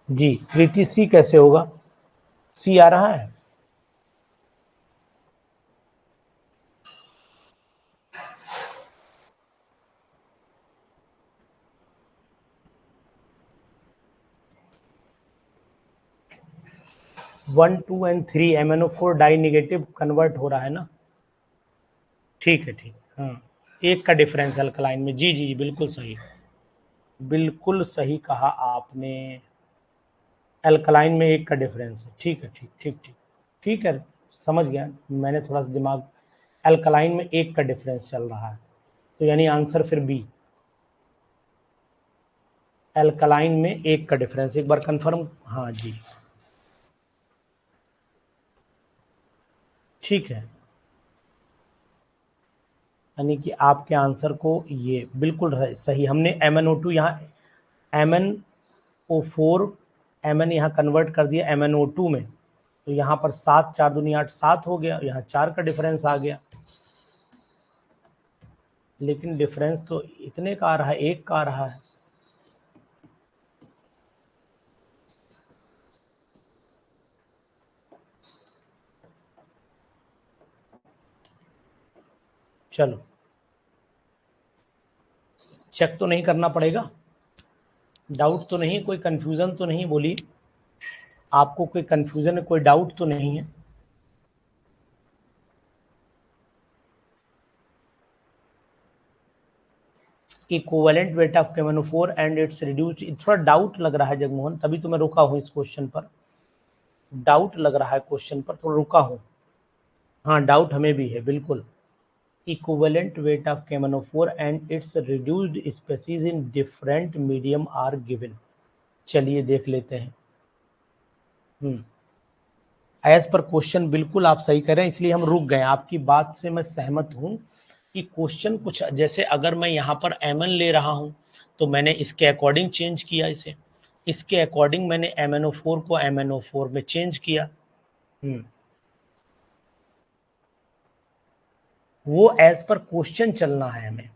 जी प्रीति, सी कैसे होगा, सी आ रहा है। One two and three MnO4 die negative convert हो रहा है ना, ठीक है, ठीक, हाँ, एक का डिफरेंस अल्कलाइन में, जी जी जी, बिल्कुल सही, बिल्कुल सही कहा आपने, अल्कलाइन में एक का डिफरेंस है, ठीक है, ठीक ठीक ठीक, ठीक है, समझ गया, मैंने थोड़ा सा दिमाग, अल्कलाइन में एक का डिफरेंस चल रहा है, तो यानी आंसर फिर बी, अल्कलाइन में एक का डिफरेंस, एक बार कंफर्म, हाँ जी, ठीक है, यानी कि आपके आंसर को ये बिल्कुल सही, हमने MnO2 यहाँ MnO4 Mn यहाँ कन्वर्ट कर दिया MnO2 में, तो यहाँ पर 7 4 दूनी 8 7 हो गया, यहाँ 4 का डिफरेंस आ गया, लेकिन डिफरेंस तो इतने का आ रहा है, एक का आ रहा है। चलो चेक तो नहीं करना पड़ेगा, डाउट तो नहीं, कोई कंफ्यूजन तो नहीं, बोलिए, आपको कोई कंफ्यूजन है, कोई डाउट तो नहीं है। Equivalent weight of केमनोफोर and it's reduced, थोड़ा डाउट लग रहा है जगमोहन, तभी तो मैं रुका हूँ इस क्वेश्चन पर, डाउट लग रहा है क्वेश्चन पर, थोड़ा रुका हूँ। हाँ डाउट हमें भी है, बिल्कुल। equivalent weight of KMnO4 and its reduced species in different medium are given। चलिए देख लेते हैं। एज पर क्वेश्चन बिल्कुल आप सही करें, इसलिए हम रुक गए। आपकी बात से मैं सहमत हूं कि क्वेश्चन कुछ जैसे अगर मैं यहाँ पर एमएन ले रहा हूं तो मैंने इसके अकॉर्डिंग चेंज किया इसे, इसके अकॉर्डिंग मैंने MnO4 को MnO4 में चेंज किया। वो एज पर क्वेश्चन चलना है हमें,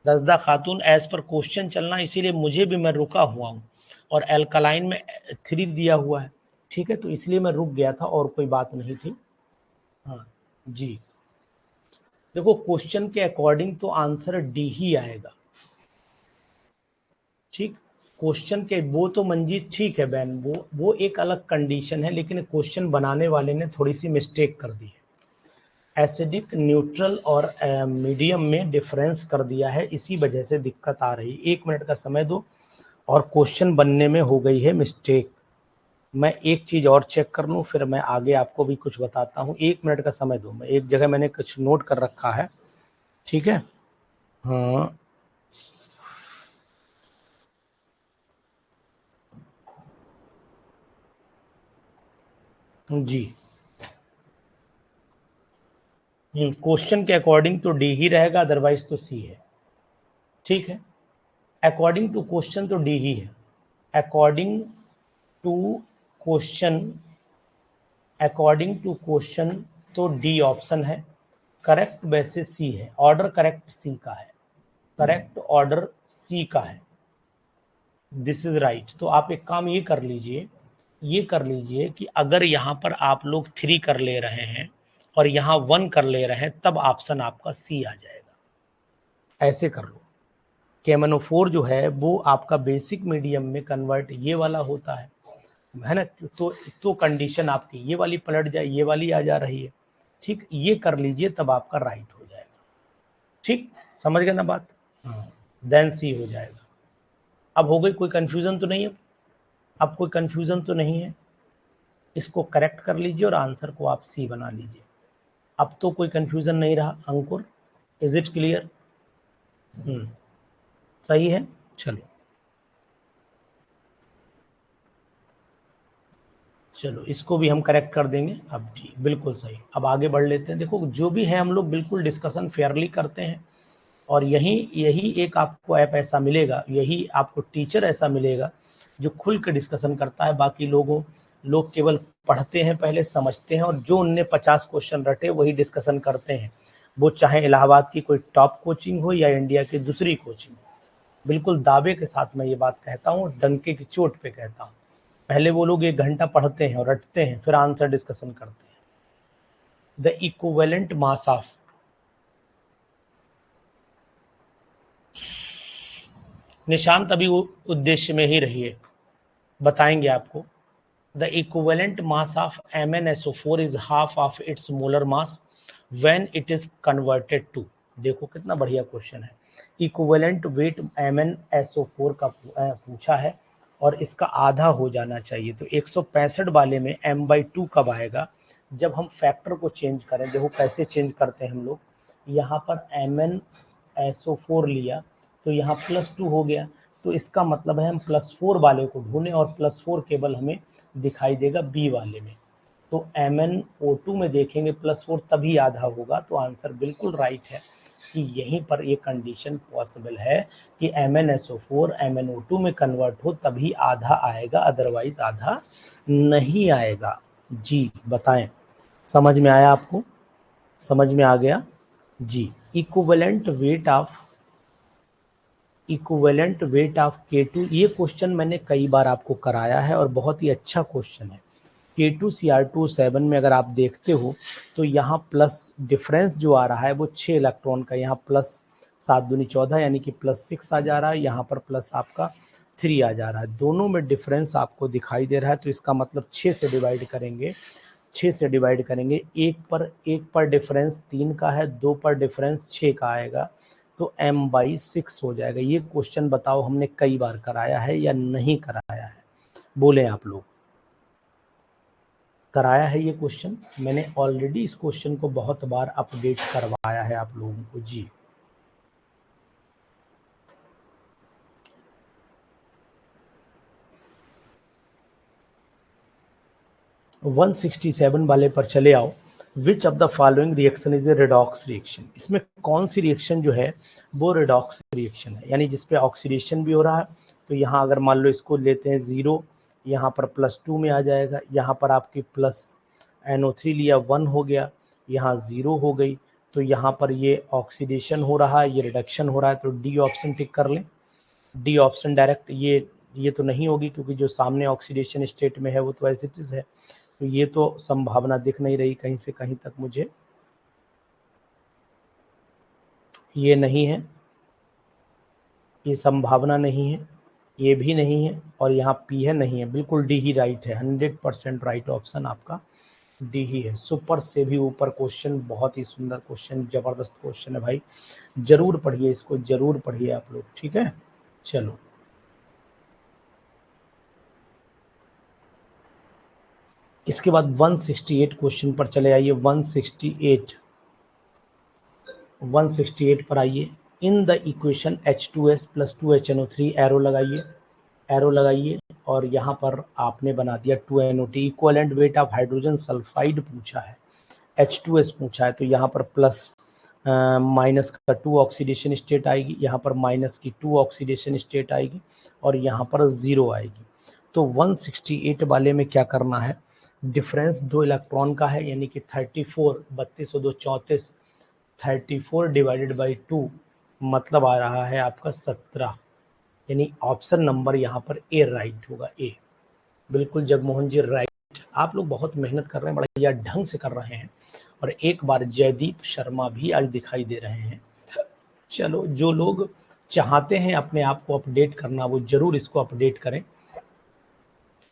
रजदा खातून, एज पर क्वेश्चन चलना, इसीलिए मुझे भी, मैं रुका हुआ हूँ और एल्कलाइन में 3 दिया हुआ है, ठीक है, तो इसलिए मैं रुक गया था और कोई बात नहीं थी। हाँ जी, देखो क्वेश्चन के अकॉर्डिंग तो आंसर डी ही आएगा, ठीक। क्वेश्चन के वो तो मंजीत ठीक है बहन, वो एक अलग कंडीशन है, लेकिन क्वेश्चन बनाने वाले ने थोड़ी सी मिस्टेक कर दी है, एसिडिक, न्यूट्रल और मीडियम में डिफरेंस कर दिया है, इसी वजह से दिक्कत आ रही। 1 मिनट का समय दो और क्वेश्चन बनने में हो गई है मिस्टेक। मैं एक चीज़ और चेक कर लूँ, फिर मैं आगे आपको भी कुछ बताता हूँ। 1 मिनट का समय दो, मैं एक जगह मैंने कुछ नोट कर रखा है, ठीक है। हाँ जी, क्वेश्चन के अकॉर्डिंग तो डी ही रहेगा, अदरवाइज तो सी है, ठीक है। अकॉर्डिंग टू क्वेश्चन तो डी ही है, according to question, according to question तो डी ऑप्शन है, करेक्ट वैसे सी है, ऑर्डर करेक्ट सी का है, करेक्ट ऑर्डर सी का है, दिस इज राइट। तो आप एक काम ये कर लीजिए, ये कर लीजिए कि अगर यहाँ पर आप लोग 3 कर ले रहे हैं और यहाँ 1 कर ले रहे हैं, तब ऑप्शन आपका सी आ जाएगा। ऐसे कर लो, KMnO4 जो है वो आपका बेसिक मीडियम में कन्वर्ट ये वाला होता है ना, तो कंडीशन आपकी ये वाली पलट जाए, ये वाली आ जा रही है, ठीक, ये कर लीजिए तब आपका राइट हो जाएगा, ठीक, समझ गए ना बात। हाँ, देन सी हो जाएगा। अब हो गई, कोई कंफ्यूजन तो नहीं है, अब कोई कंफ्यूजन तो नहीं है, इसको करेक्ट कर लीजिए और आंसर को आप सी बना लीजिए। अब तो कोई कंफ्यूजन नहीं रहा अंकुर, इज इट क्लियर? सही है, चलो चलो इसको भी हम करेक्ट कर देंगे। अब जी बिल्कुल सही, अब आगे बढ़ लेते हैं। देखो जो भी है हम लोग बिल्कुल डिस्कशन फेयरली करते हैं, और यही यही एक आपको ऐप ऐसा मिलेगा, यही आपको टीचर ऐसा मिलेगा जो खुल के डिस्कशन करता है। बाकी लोग केवल पढ़ते हैं, पहले समझते हैं, और जो उनने 50 क्वेश्चन रटे वही डिस्कशन करते हैं, वो चाहे इलाहाबाद की कोई टॉप कोचिंग हो या इंडिया की दूसरी कोचिंग हो। बिल्कुल दावे के साथ मैं ये बात कहता हूँ, डंके की चोट पे कहता हूँ। पहले वो लोग 1 घंटा पढ़ते हैं और रटते हैं, फिर आंसर डिस्कशन करते हैं। The equivalent mass of, Nishant अभी उद्देश्य में ही रहिए, बताएंगे आपको। The equivalent mass of MnSO4 is half of its molar mass when it is converted to, देखो कितना बढ़िया क्वेश्चन है। इक्विवेलेंट वेट MnSO4 का पूछा है और इसका आधा हो जाना चाहिए, तो 165 वाले में m/2 कब आएगा? जब हम फैक्टर को चेंज करें। देखो कैसे चेंज करते हैं हम लोग, यहाँ पर MnSO4 लिया तो यहाँ +2 हो गया, तो इसका मतलब है हम +4 वाले को ढूंढें, और +4 केवल हमें दिखाई देगा बी वाले में, तो MnO2 में देखेंगे +4 तभी आधा होगा। तो आंसर बिल्कुल राइट है कि यहीं पर ये कंडीशन पॉसिबल है कि MnSO4 MnO2 में कन्वर्ट हो तभी आधा आएगा, अदरवाइज आधा नहीं आएगा। जी बताएं, समझ में आया आपको? समझ में आ गया जी। Equivalent weight of, equivalent weight of K2, ये क्वेश्चन मैंने कई बार आपको कराया है और बहुत ही अच्छा क्वेश्चन है। K2Cr2 7 में अगर आप देखते हो तो यहाँ प्लस डिफरेंस जो आ रहा है वो 6 इलेक्ट्रॉन का, यहाँ प्लस 7 दूनी 14 यानी कि +6 आ जा रहा है, यहाँ पर प्लस आपका 3 आ जा रहा है, दोनों में डिफरेंस आपको दिखाई दे रहा है। तो इसका मतलब 6 से डिवाइड करेंगे, 6 से डिवाइड करेंगे, एक पर डिफरेंस 3 का है, 2 पर डिफरेंस 6 का आएगा, तो m/6 हो जाएगा। ये क्वेश्चन बताओ हमने कई बार कराया है या नहीं कराया है? बोले आप लोग, कराया है ये क्वेश्चन? मैंने ऑलरेडी इस क्वेश्चन को बहुत बार अपडेट करवाया है आप लोगों को जी। 167 वाले पर चले आओ। Which of the following reaction is a redox reaction, इसमें कौन सी रिएक्शन जो है वो रेडॉक्स रिएक्शन है, यानी जिसपे ऑक्सीडेशन भी हो रहा है। तो यहाँ अगर मान लो इसको लेते हैं 0, यहाँ पर +2 में आ जाएगा, यहाँ पर आपकी प्लस NO3 लिया 1 हो गया, यहाँ 0 हो गई, तो यहाँ पर ये ऑक्सीडेशन हो रहा है, ये रिडक्शन हो रहा है, तो डी ऑप्शन टिक कर लें। डी ऑप्शन डायरेक्ट ये तो नहीं होगी क्योंकि जो सामने ऑक्सीडेशन स्टेट में है वो तो ऐसी चीज़ है, तो ये तो संभावना दिख नहीं रही कहीं से कहीं तक मुझे, ये नहीं है, ये संभावना नहीं है, ये भी नहीं है, और यहाँ पी है नहीं है, बिल्कुल डी ही राइट है, 100% राइट ऑप्शन आपका डी ही है। सुपर से भी ऊपर क्वेश्चन, बहुत ही सुंदर क्वेश्चन, जबरदस्त क्वेश्चन है भाई, जरूर पढ़िए इसको, जरूर पढ़िए आप लोग, ठीक है। चलो इसके बाद 168 क्वेश्चन पर चले आइए। 168 पर आइए। In the equation H2S + 2HNO3 arrow लगाइए और यहाँ पर आपने बना दिया 2NO2 equivalent weight of hydrogen sulphide पूछा है, H2S पूछा है, तो यहाँ पर प्लस माइनस का 2 ऑक्सीडेशन स्टेट आएगी, यहाँ पर माइनस की 2 ऑक्सीडेशन स्टेट आएगी और यहाँ पर 0 आएगी। तो 168 वाले में क्या करना है, डिफरेंस 2 इलेक्ट्रॉन का है, यानी कि 34, 32 और 2 34, 34 डिवाइडेड बाई 2 मतलब आ रहा है आपका 17, यानी ऑप्शन नंबर यहाँ पर ए राइट होगा, ए। बिल्कुल जगमोहन जी राइट, आप लोग बहुत मेहनत कर रहे हैं, बढ़िया ढंग से कर रहे हैं, और एक बार जयदीप शर्मा भी आज दिखाई दे रहे हैं। चलो जो लोग चाहते हैं अपने आप को अपडेट करना वो जरूर इसको अपडेट करें।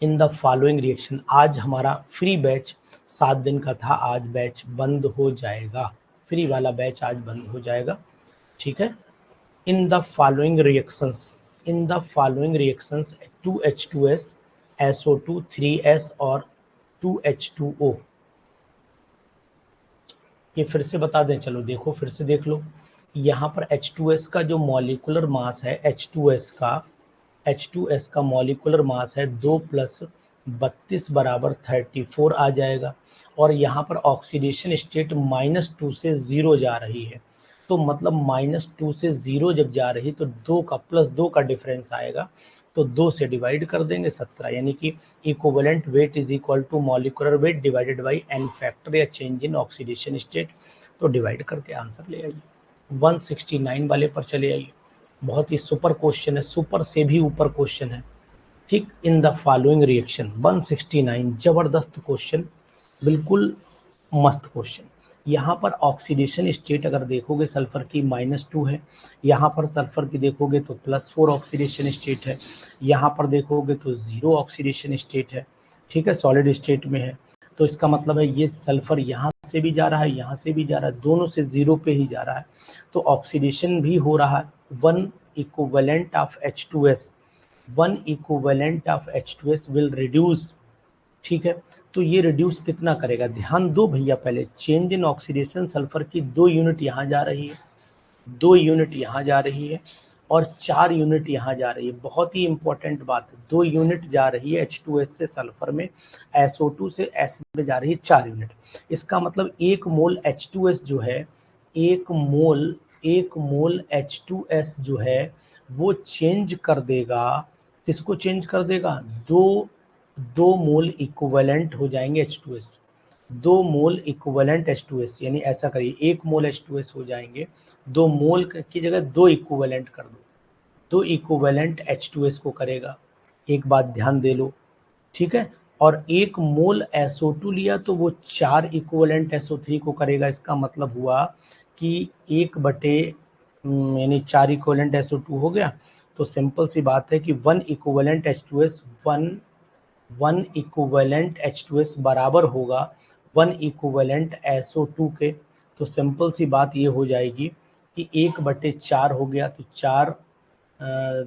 इन द फॉलोइंग रिएक्शन, आज हमारा फ्री बैच 7 दिन का था, आज बैच बंद हो जाएगा, फ्री वाला बैच आज बंद हो जाएगा, ठीक है। In the following reactions 2H2S, SO2, 3S और 2H2O, ये फिर से बता दें, चलो देखो फिर से देख लो। यहाँ पर H2S का जो मॉलिकुलर मास है, H2S का मॉलिकुलर मास है 2 + 32 बराबर 34 आ जाएगा, और यहाँ पर ऑक्सीडेशन स्टेट -2 से 0 जा रही है, तो मतलब -2 से 0 जब जा रही तो 2 का +2 का डिफरेंस आएगा, तो 2 से डिवाइड कर देंगे 17, यानी कि equivalent weight is equal to molecular weight divided by n factor या चेंज इन ऑक्सीडेशन स्टेट, तो डिवाइड करके आंसर ले आइए। 169 वाले पर चले आइए, बहुत ही सुपर क्वेश्चन है, सुपर से भी ऊपर क्वेश्चन है, ठीक। इन द फॉलोइंग रिएक्शन 169, जबरदस्त क्वेश्चन, बिल्कुल मस्त क्वेश्चन। यहाँ पर ऑक्सीडेशन स्टेट अगर देखोगे सल्फर की -2 है, यहाँ पर सल्फर की देखोगे तो +4 ऑक्सीडेशन स्टेट है, यहाँ पर देखोगे तो 0 ऑक्सीडेशन स्टेट है, ठीक है, सॉलिड स्टेट में है, तो इसका मतलब है ये सल्फर यहाँ से भी जा रहा है, यहाँ से भी जा रहा है, दोनों से 0 पे ही जा रहा है, तो ऑक्सीडेशन भी हो रहा है। 1 equivalent of H2S will reduce, ठीक है, तो ये रिड्यूस कितना करेगा, ध्यान दो भैया, पहले चेंज इन ऑक्सीडेशन सल्फर की 2 यूनिट यहाँ जा रही है, 2 यूनिट यहाँ जा रही है और 4 यूनिट यहाँ जा रही है, बहुत ही इंपॉर्टेंट बात है, 2 यूनिट जा रही है H2S से सल्फर में, SO2 से S में जा रही है 4 यूनिट, इसका मतलब 1 मोल H2S जो है, 1 मोल H2S जो है वो चेंज कर देगा, किसको चेंज कर देगा, 2 मोल इक्विवेलेंट हो जाएंगे H2S, 2 मोल इक्विवेलेंट H2S, यानी ऐसा करिए 1 मोल H2S हो जाएंगे, 2 मोल की जगह 2 इक्विवेलेंट कर दो, 2 इक्विवेलेंट H2S को करेगा, एक बात ध्यान दे लो, ठीक है, और 1 मोल SO2 लिया तो वो 4 इक्विवेलेंट SO3 को करेगा, इसका मतलब हुआ कि 1 बटे यानी 4 इक्विवेलेंट SO2 हो गया, तो सिंपल सी बात है कि 1 इक्विवेलेंट H2S बराबर होगा 1 इक्विवेलेंट SO2 के, तो सिंपल सी बात ये हो जाएगी कि 1/4 हो गया, तो 4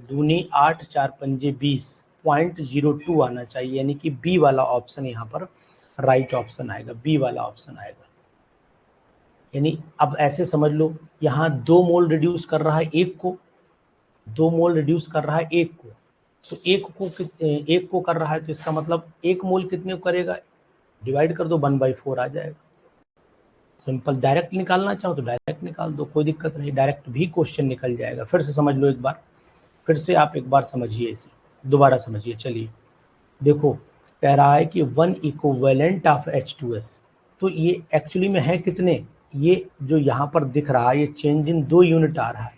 दूनी 8, 4 पंजे 20, 0.02 आना चाहिए, यानी कि बी वाला ऑप्शन यहाँ पर राइट ऑप्शन आएगा, बी वाला ऑप्शन आएगा। यानी अब ऐसे समझ लो, यहाँ 2 मोल रिड्यूस कर रहा है 1 को, 2 मोल रिड्यूस कर रहा है 1 को, तो 1 को कर रहा है, तो इसका मतलब 1 मोल कितने को करेगा, डिवाइड कर दो, 1/4 आ जाएगा। सिंपल, डायरेक्ट निकालना चाहो तो डायरेक्ट निकाल दो, कोई दिक्कत नहीं, डायरेक्ट भी क्वेश्चन निकल जाएगा। फिर से समझ लो एक बार, फिर से आप एक बार समझिए इसे, दोबारा समझिए। चलिए देखो, कह रहा है कि 1 इक्विवेलेंट ऑफ H2S, तो ये एक्चुअली में है कितने, ये जो यहाँ पर दिख रहा है ये चेंज इन 2 यूनिट आ रहा है,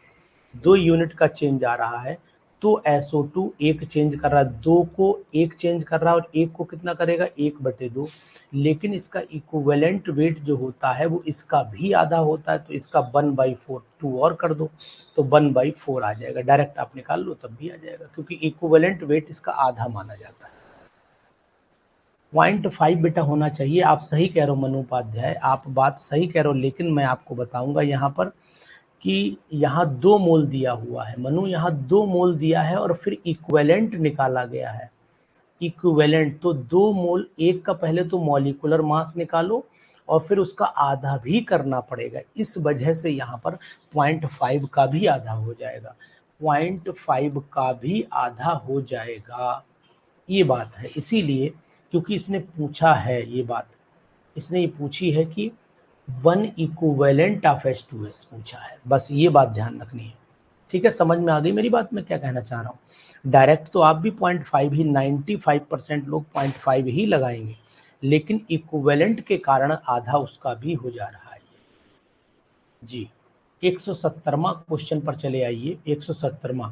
2 यूनिट का चेंज आ रहा है। तो SO2 एक चेंज कर रहा है, 2 को एक चेंज कर रहा है, और एक को कितना करेगा, 1/2। लेकिन इसका इक्विवेलेंट वेट जो होता है वो इसका भी आधा होता है, तो इसका 1/4, 2 और कर दो तो 1/4 आ जाएगा। डायरेक्ट आप निकाल लो तब भी आ जाएगा, क्योंकि इक्विवेलेंट वेट इसका आधा माना जाता है। 0.5 बेटा होना चाहिए। आप सही कह रहे हो मनु उपाध्याय, आप बात सही कह रहे हो, लेकिन मैं आपको बताऊंगा यहाँ पर कि यहाँ 2 मोल दिया हुआ है मनु, यहाँ 2 मोल दिया है और फिर इक्विवेलेंट निकाला गया है। इक्विवेलेंट तो 2 मोल, एक का पहले तो मॉलिक्यूलर मास निकालो और फिर उसका आधा भी करना पड़ेगा, इस वजह से यहाँ पर 0.5 का भी आधा हो जाएगा, 0.5 का भी आधा हो जाएगा। ये बात है, इसीलिए क्योंकि इसने पूछा है ये बात, इसने ये पूछी है कि 1 इक्विवेलेंट ऑफ H2S पूछा है, बस ये बात ध्यान रखनी है। ठीक है, समझ में आ गई मेरी बात, मैं क्या कहना चाह रहा हूँ। डायरेक्ट तो आप भी 0.5 ही, 95% लोग 0.5 ही लगाएंगे, लेकिन इक्विवेलेंट के कारण आधा उसका भी हो जा रहा है जी। 170वां क्वेश्चन पर चले आइए। 170वां,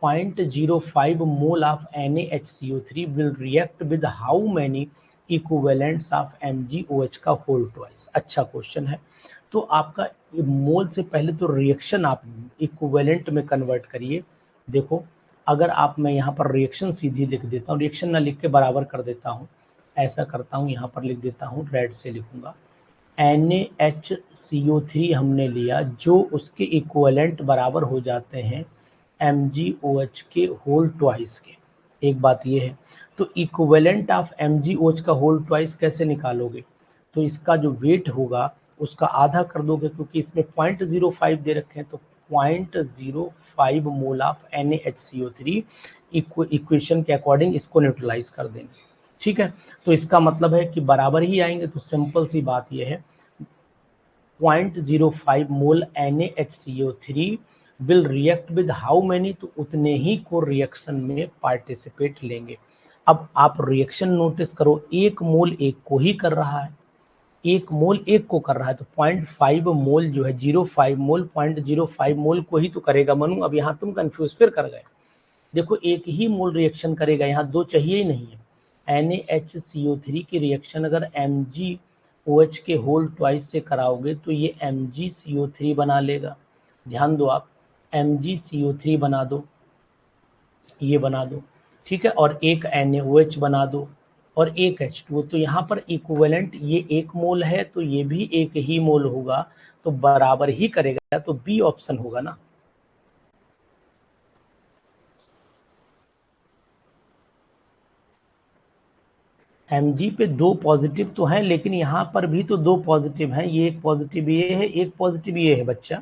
0.05 mole of NaHCO3 will react with how many equivalents of MgOH का होल ट्वाइस। अच्छा क्वेश्चन है। तो आपका मोल से पहले तो रिएक्शन आप इक्विवेलेंट में कन्वर्ट करिए। देखो, अगर आप, मैं यहाँ पर रिएक्शन सीधी लिख देता हूँ, रिएक्शन ना लिख के बराबर कर देता हूँ, ऐसा करता हूँ, यहाँ पर लिख देता हूँ, रेड से लिखूंगा। NaHCO3 हमने लिया, जो उसके इक्विवेलेंट बराबर हो जाते हैं MgOH के होल ट्वाइस के। एक बात ये है, तो इक्विवेलेंट ऑफ MgOH का होल ट्वाइस कैसे निकालोगे, तो इसका जो वेट होगा उसका आधा कर दोगे, क्योंकि इसमें 0.05 दे रखे हैं, तो 0.05 मोल ऑफ NaHCO3 इक्वेशन के अकॉर्डिंग इसको न्यूट्रलाइज कर देंगे। ठीक है, तो इसका मतलब है कि बराबर ही आएंगे, तो सिंपल सी बात यह है 0.05 मोल NaHCO3 will react with how many, तो उतने ही को रिएक्शन में पार्टिसिपेट लेंगे। अब आप रिएक्शन नोटिस करो, 1 मोल 1 को ही कर रहा है, 1 मोल 1 को कर रहा है, तो 0.5 मोल जो है 0.5 मोल 0.05 मोल को ही तो करेगा मनु। अब यहाँ तुम कंफ्यूज फिर कर गए, देखो एक ही मोल रिएक्शन करेगा, यहाँ 2 चाहिए ही नहीं है। NaHCO3 की रिएक्शन अगर MgOH के होल ट्वाइस से कराओगे तो ये MgCO3 बना लेगा। ध्यान दो आप, MgCO3 बना दो, ये बना दो, ठीक है, और एक NaOH बना दो और एक H2O। तो यहाँ पर इक्विवेलेंट ये 1 मोल है, तो ये भी 1 ही मोल होगा, तो बराबर ही करेगा, तो बी ऑप्शन होगा ना। Mg पे 2 पॉजिटिव तो हैं, लेकिन यहाँ पर भी तो 2 पॉजिटिव हैं, ये एक पॉजिटिव ये है, एक पॉजिटिव ये है बच्चा।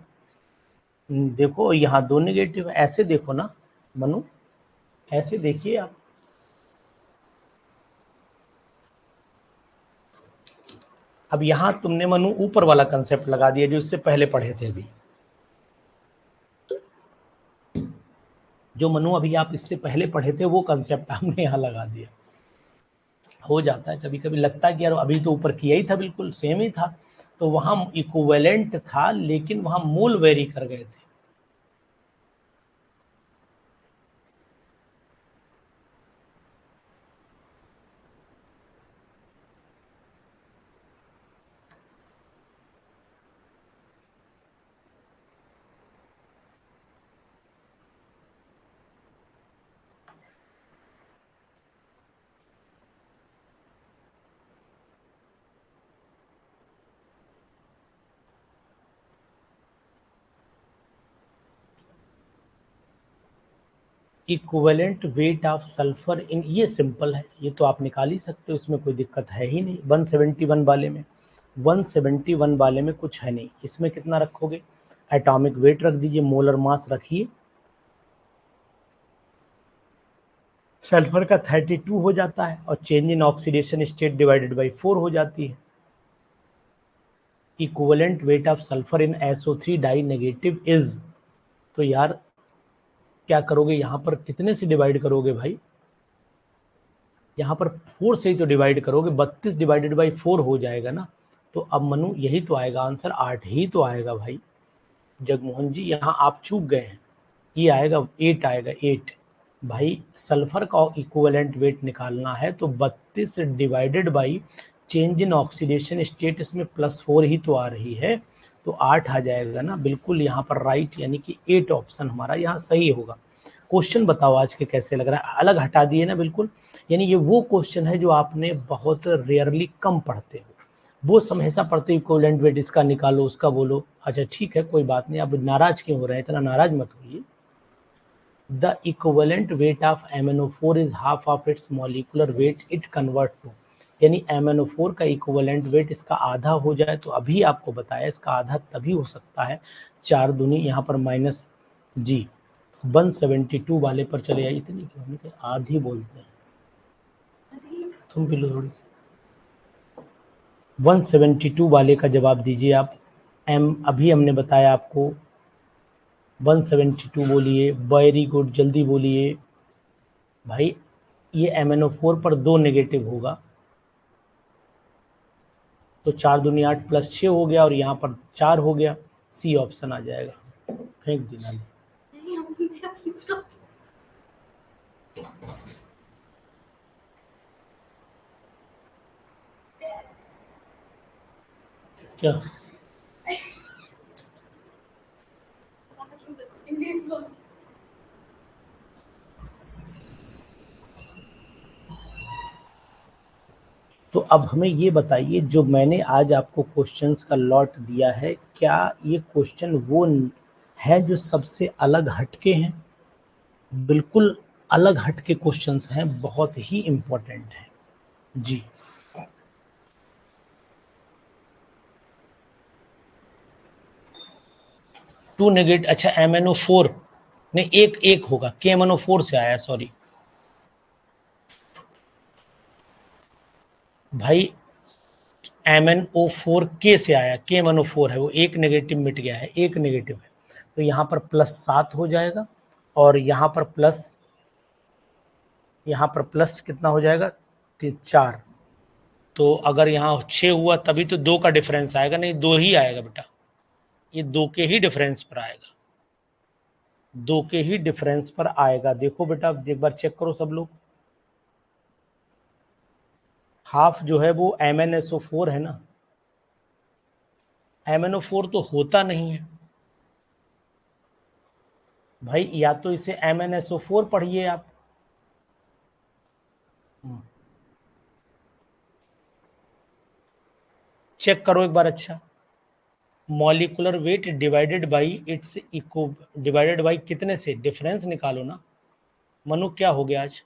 देखो यहाँ 2 नेगेटिव, ऐसे देखो ना मनु, ऐसे देखिए आप। अब यहाँ तुमने मनु ऊपर वाला कंसेप्ट लगा दिया जो इससे पहले पढ़े थे अभी, जो मनु अभी आप इससे पहले पढ़े थे वो कंसेप्ट हमने यहाँ लगा दिया। हो जाता है कभी कभी, लगता है कि यार अभी तो ऊपर किया ही था, बिल्कुल सेम ही था, तो वहां इक्विवेलेंट था लेकिन वहां मोल वेरी कर गए थे। Equivalent weight of sulphur in, ये सिंपल है, ये तो आप निकाल ही सकते हो, इसमें कोई दिक्कत है ही नहीं। 171 वाले में, 171 वाले में कुछ है नहीं, इसमें कितना रखोगे, एटॉमिक वेट रख दीजिए, मोलर मास रखिए, सल्फर का 32 हो जाता है और change in oxidation state divided by 4 हो जाती है। Equivalent weight of sulphur in SO3 die negative is, तो यार क्या करोगे, यहां पर कितने से डिवाइड करोगे भाई, यहां पर 4 से ही तो डिवाइड करोगे, 32 डिवाइडेड बाई 4 हो जाएगा ना। तो अब मनु यही तो आएगा आंसर, 8 ही तो आएगा भाई। जगमोहन जी यहाँ आप चूक गए हैं, ये आएगा 8 आएगा 8। भाई सल्फर का इक्विवेलेंट वेट निकालना है तो 32 divided by change in oxidation state, इसमें +4 ही तो आ रही है, तो 8 आ जाएगा ना, बिल्कुल यहाँ पर राइट, यानी कि 8 ऑप्शन हमारा यहाँ सही होगा। क्वेश्चन बताओ आज के कैसे लग रहा है, अलग हटा दिए ना बिल्कुल, यानी ये वो क्वेश्चन है जो आपने बहुत रेयरली कम पढ़ते हो, वो हमेशा पढ़ते इक्विवेलेंट वेट इसका निकालो उसका बोलो। अच्छा ठीक है कोई बात नहीं, अब नाराज क्यों हो रहे हैं, इतना नाराज मत होइए। The equivalent weight of MnO4 is half of its molecular weight it convert to, यानी MnO4 का इक्विवेलेंट वेट इसका आधा हो जाए, तो अभी आपको बताया इसका आधा तभी हो सकता है 4 दूनी यहाँ पर माइनस जी 172 वाले पर चले जाए, इतनी क्यों हमने कहा आधी बोलते हैं, तुम भी लो थोड़ी सी। 172 वाले का जवाब दीजिए आप। एम अभी हमने बताया आपको 172 बोलिए, वेरी गुड, जल्दी बोलिए भाई। ये MnO4 पर 2 नेगेटिव होगा, तो 4 दूनी 8 + 6 हो गया और यहाँ पर 4 हो गया, सी ऑप्शन आ जाएगा, फेंक देना। क्या तो अब हमें ये बताइए, जो मैंने आज आपको क्वेश्चंस का लॉट दिया है, क्या ये क्वेश्चन वो है जो सबसे अलग हटके हैं? बिल्कुल अलग हटके क्वेश्चंस हैं, बहुत ही इंपॉर्टेंट है जी। 2 नेगेटिव, अच्छा MnO4 नहीं, एक एक होगा, KMnO4 से आया, सॉरी भाई, MnO4 से आया, KMnO4 है वो, एक नेगेटिव मिट गया है, एक नेगेटिव है, तो यहाँ पर +7 हो जाएगा और यहाँ पर प्लस कितना हो जाएगा 4, तो अगर यहाँ 6 हुआ तभी तो 2 का डिफरेंस आएगा, नहीं 2 ही आएगा बेटा, ये 2 के ही डिफरेंस पर आएगा, 2 के ही डिफरेंस पर आएगा। देखो बेटा एक बार चेक करो सब लोग, हाफ जो है वो MnSO4 है ना, MnO4 तो होता नहीं है भाई, या तो इसे MnSO4 पढ़िए आप। चेक करो एक बार, अच्छा molecular weight divided by its इको, डिवाइडेड बाई कितने से, डिफरेंस निकालो ना। मनु क्या हो गया आज,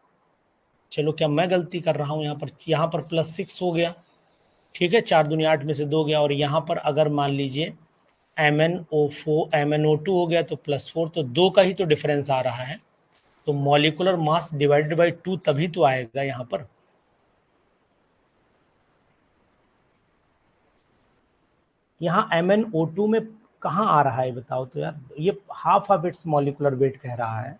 चलो क्या मैं गलती कर रहा हूँ, यहाँ पर +6 हो गया, ठीक है, 4 दूनी 8 में से 2 गया, और यहाँ पर अगर मान लीजिए MnO2 हो गया तो +4, तो 2 का ही तो डिफरेंस आ रहा है, तो मॉलिकुलर मास डिवाइडेड बाई 2 तभी तो आएगा यहाँ पर। यहाँ MnO2 में कहाँ आ रहा है बताओ तो यार, ये half of it's molecular weight कह रहा है।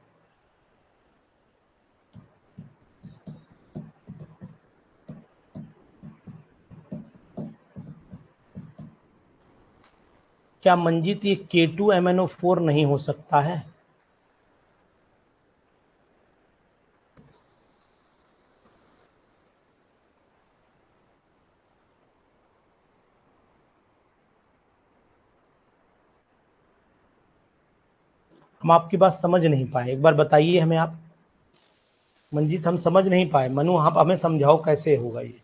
क्या मंजीत ये K2MnO4 नहीं हो सकता है? हम आपकी बात समझ नहीं पाए, एक बार बताइए हमें आप। मंजीत हम समझ नहीं पाए, मनु आप हमें समझाओ कैसे होगा ये।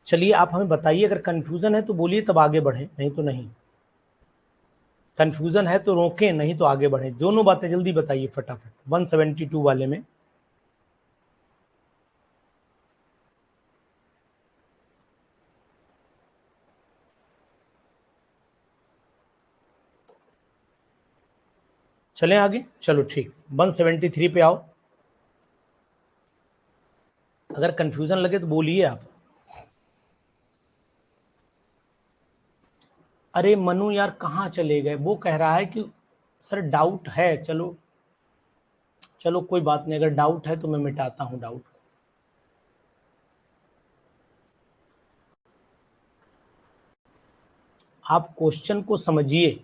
चलिए आप हमें बताइए, अगर कंफ्यूजन है तो बोलिए, तब आगे बढ़े, नहीं तो नहीं। कंफ्यूजन है तो रोकें, नहीं तो आगे बढ़ें। दोनों बातें जल्दी बताइए फटाफट 172 वाले में। चलें आगे, चलो ठीक, 173 पे आओ। अगर कंफ्यूजन लगे तो बोलिए आप। अरे मनु यार कहाँ चले गए? वो कह रहा है कि सर डाउट है। चलो चलो कोई बात नहीं, अगर डाउट है तो मैं मिटाता हूँ डाउट। आप क्वेश्चन को समझिए,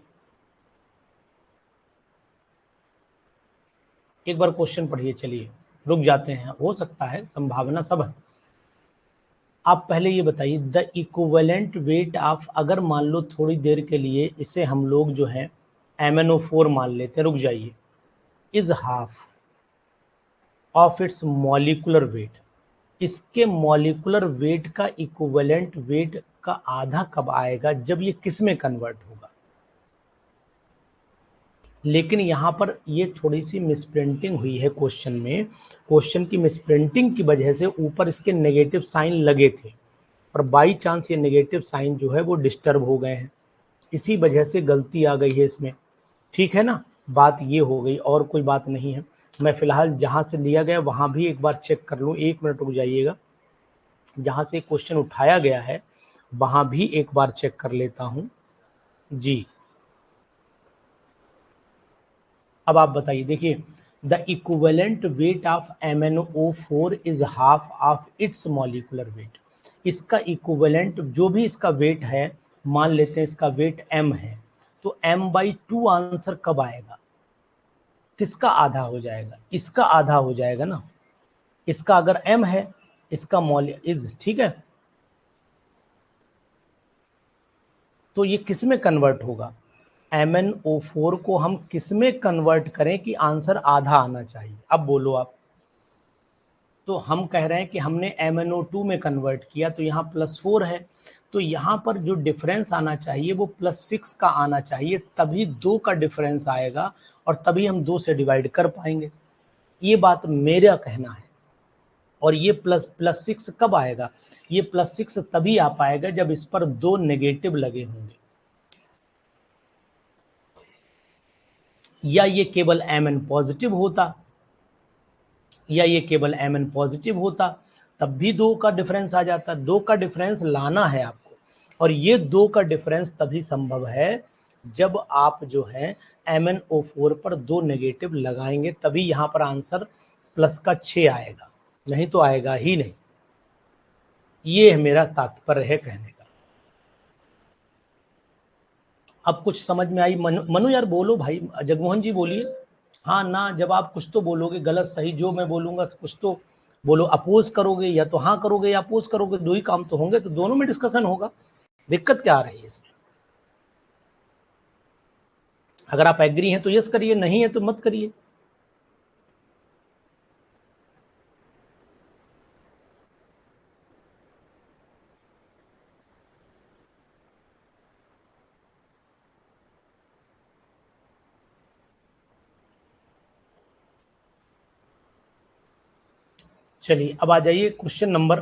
एक बार क्वेश्चन पढ़िए। चलिए रुक जाते हैं, हो सकता है, संभावना सब है। आप पहले ये बताइए द इक्विवेलेंट वेट ऑफ, अगर मान लो थोड़ी देर के लिए इसे हम लोग जो है MnO4 मान लेते हैं, रुक जाइए, is half of it's molecular weight. इसके मॉलिकुलर वेट का इक्विवेलेंट वेट का आधा कब आएगा? जब ये किस में कन्वर्ट होगा? लेकिन यहाँ पर ये थोड़ी सी मिसप्रिंटिंग हुई है क्वेश्चन में। क्वेश्चन की मिसप्रिंटिंग की वजह से ऊपर इसके नेगेटिव साइन लगे थे, पर बाई चांस ये नेगेटिव साइन जो है वो डिस्टर्ब हो गए हैं, इसी वजह से गलती आ गई है इसमें। ठीक है ना, बात ये हो गई, और कोई बात नहीं है। मैं फिलहाल जहाँ से लिया गया वहाँ भी एक बार चेक कर लूँ, 1 मिनट रुक जाइएगा। जहाँ से क्वेश्चन उठाया गया है वहाँ भी एक बार चेक कर लेता हूँ जी। अब आप बताइए, देखिए the equivalent weight of MnO4 is half of it's molecular weight. इसका इक्विवेलेंट जो भी इसका वेट है, मान लेते हैं इसका वेट m है, तो m/2 आंसर कब आएगा? किसका आधा हो जाएगा? इसका आधा हो जाएगा ना। इसका अगर m है, इसका मॉल इज, ठीक है, तो ये किस में कन्वर्ट होगा? MnO4 को हम किस में कन्वर्ट करें कि आंसर आधा आना चाहिए? अब बोलो आप। तो हम कह रहे हैं कि हमने MnO2 में कन्वर्ट किया तो यहाँ +4 है, तो यहाँ पर जो डिफरेंस आना चाहिए वो +6 का आना चाहिए, तभी 2 का डिफरेंस आएगा और तभी हम 2 से डिवाइड कर पाएंगे। ये बात मेरा कहना है। और ये +6 कब आएगा? ये +6 तभी आ पाएगा जब इस पर 2 नेगेटिव लगे होंगे, या ये केवल Mn पॉजिटिव होता, या ये केवल Mn पॉजिटिव होता, तब भी 2 का डिफरेंस आ जाता। 2 का डिफरेंस लाना है आपको, और ये 2 का डिफरेंस तभी संभव है जब आप जो है MnO4 पर 2 नेगेटिव लगाएंगे, तभी यहाँ पर आंसर +6 आएगा, नहीं तो आएगा ही नहीं। ये है मेरा तात्पर्य है कहने का। अब कुछ समझ में आई? मनु यार बोलो भाई, जगमोहन जी बोलिए। हाँ ना, जब आप कुछ तो बोलोगे, गलत सही जो मैं बोलूंगा कुछ तो बोलो, अपोज करोगे या तो हाँ करोगे या अपोज करोगे, 2 ही काम तो होंगे, तो दोनों में डिस्कशन होगा। दिक्कत क्या आ रही है इसमें? अगर आप एग्री हैं तो यस करिए, नहीं है तो मत करिए। चलिए अब आ जाइए क्वेश्चन नंबर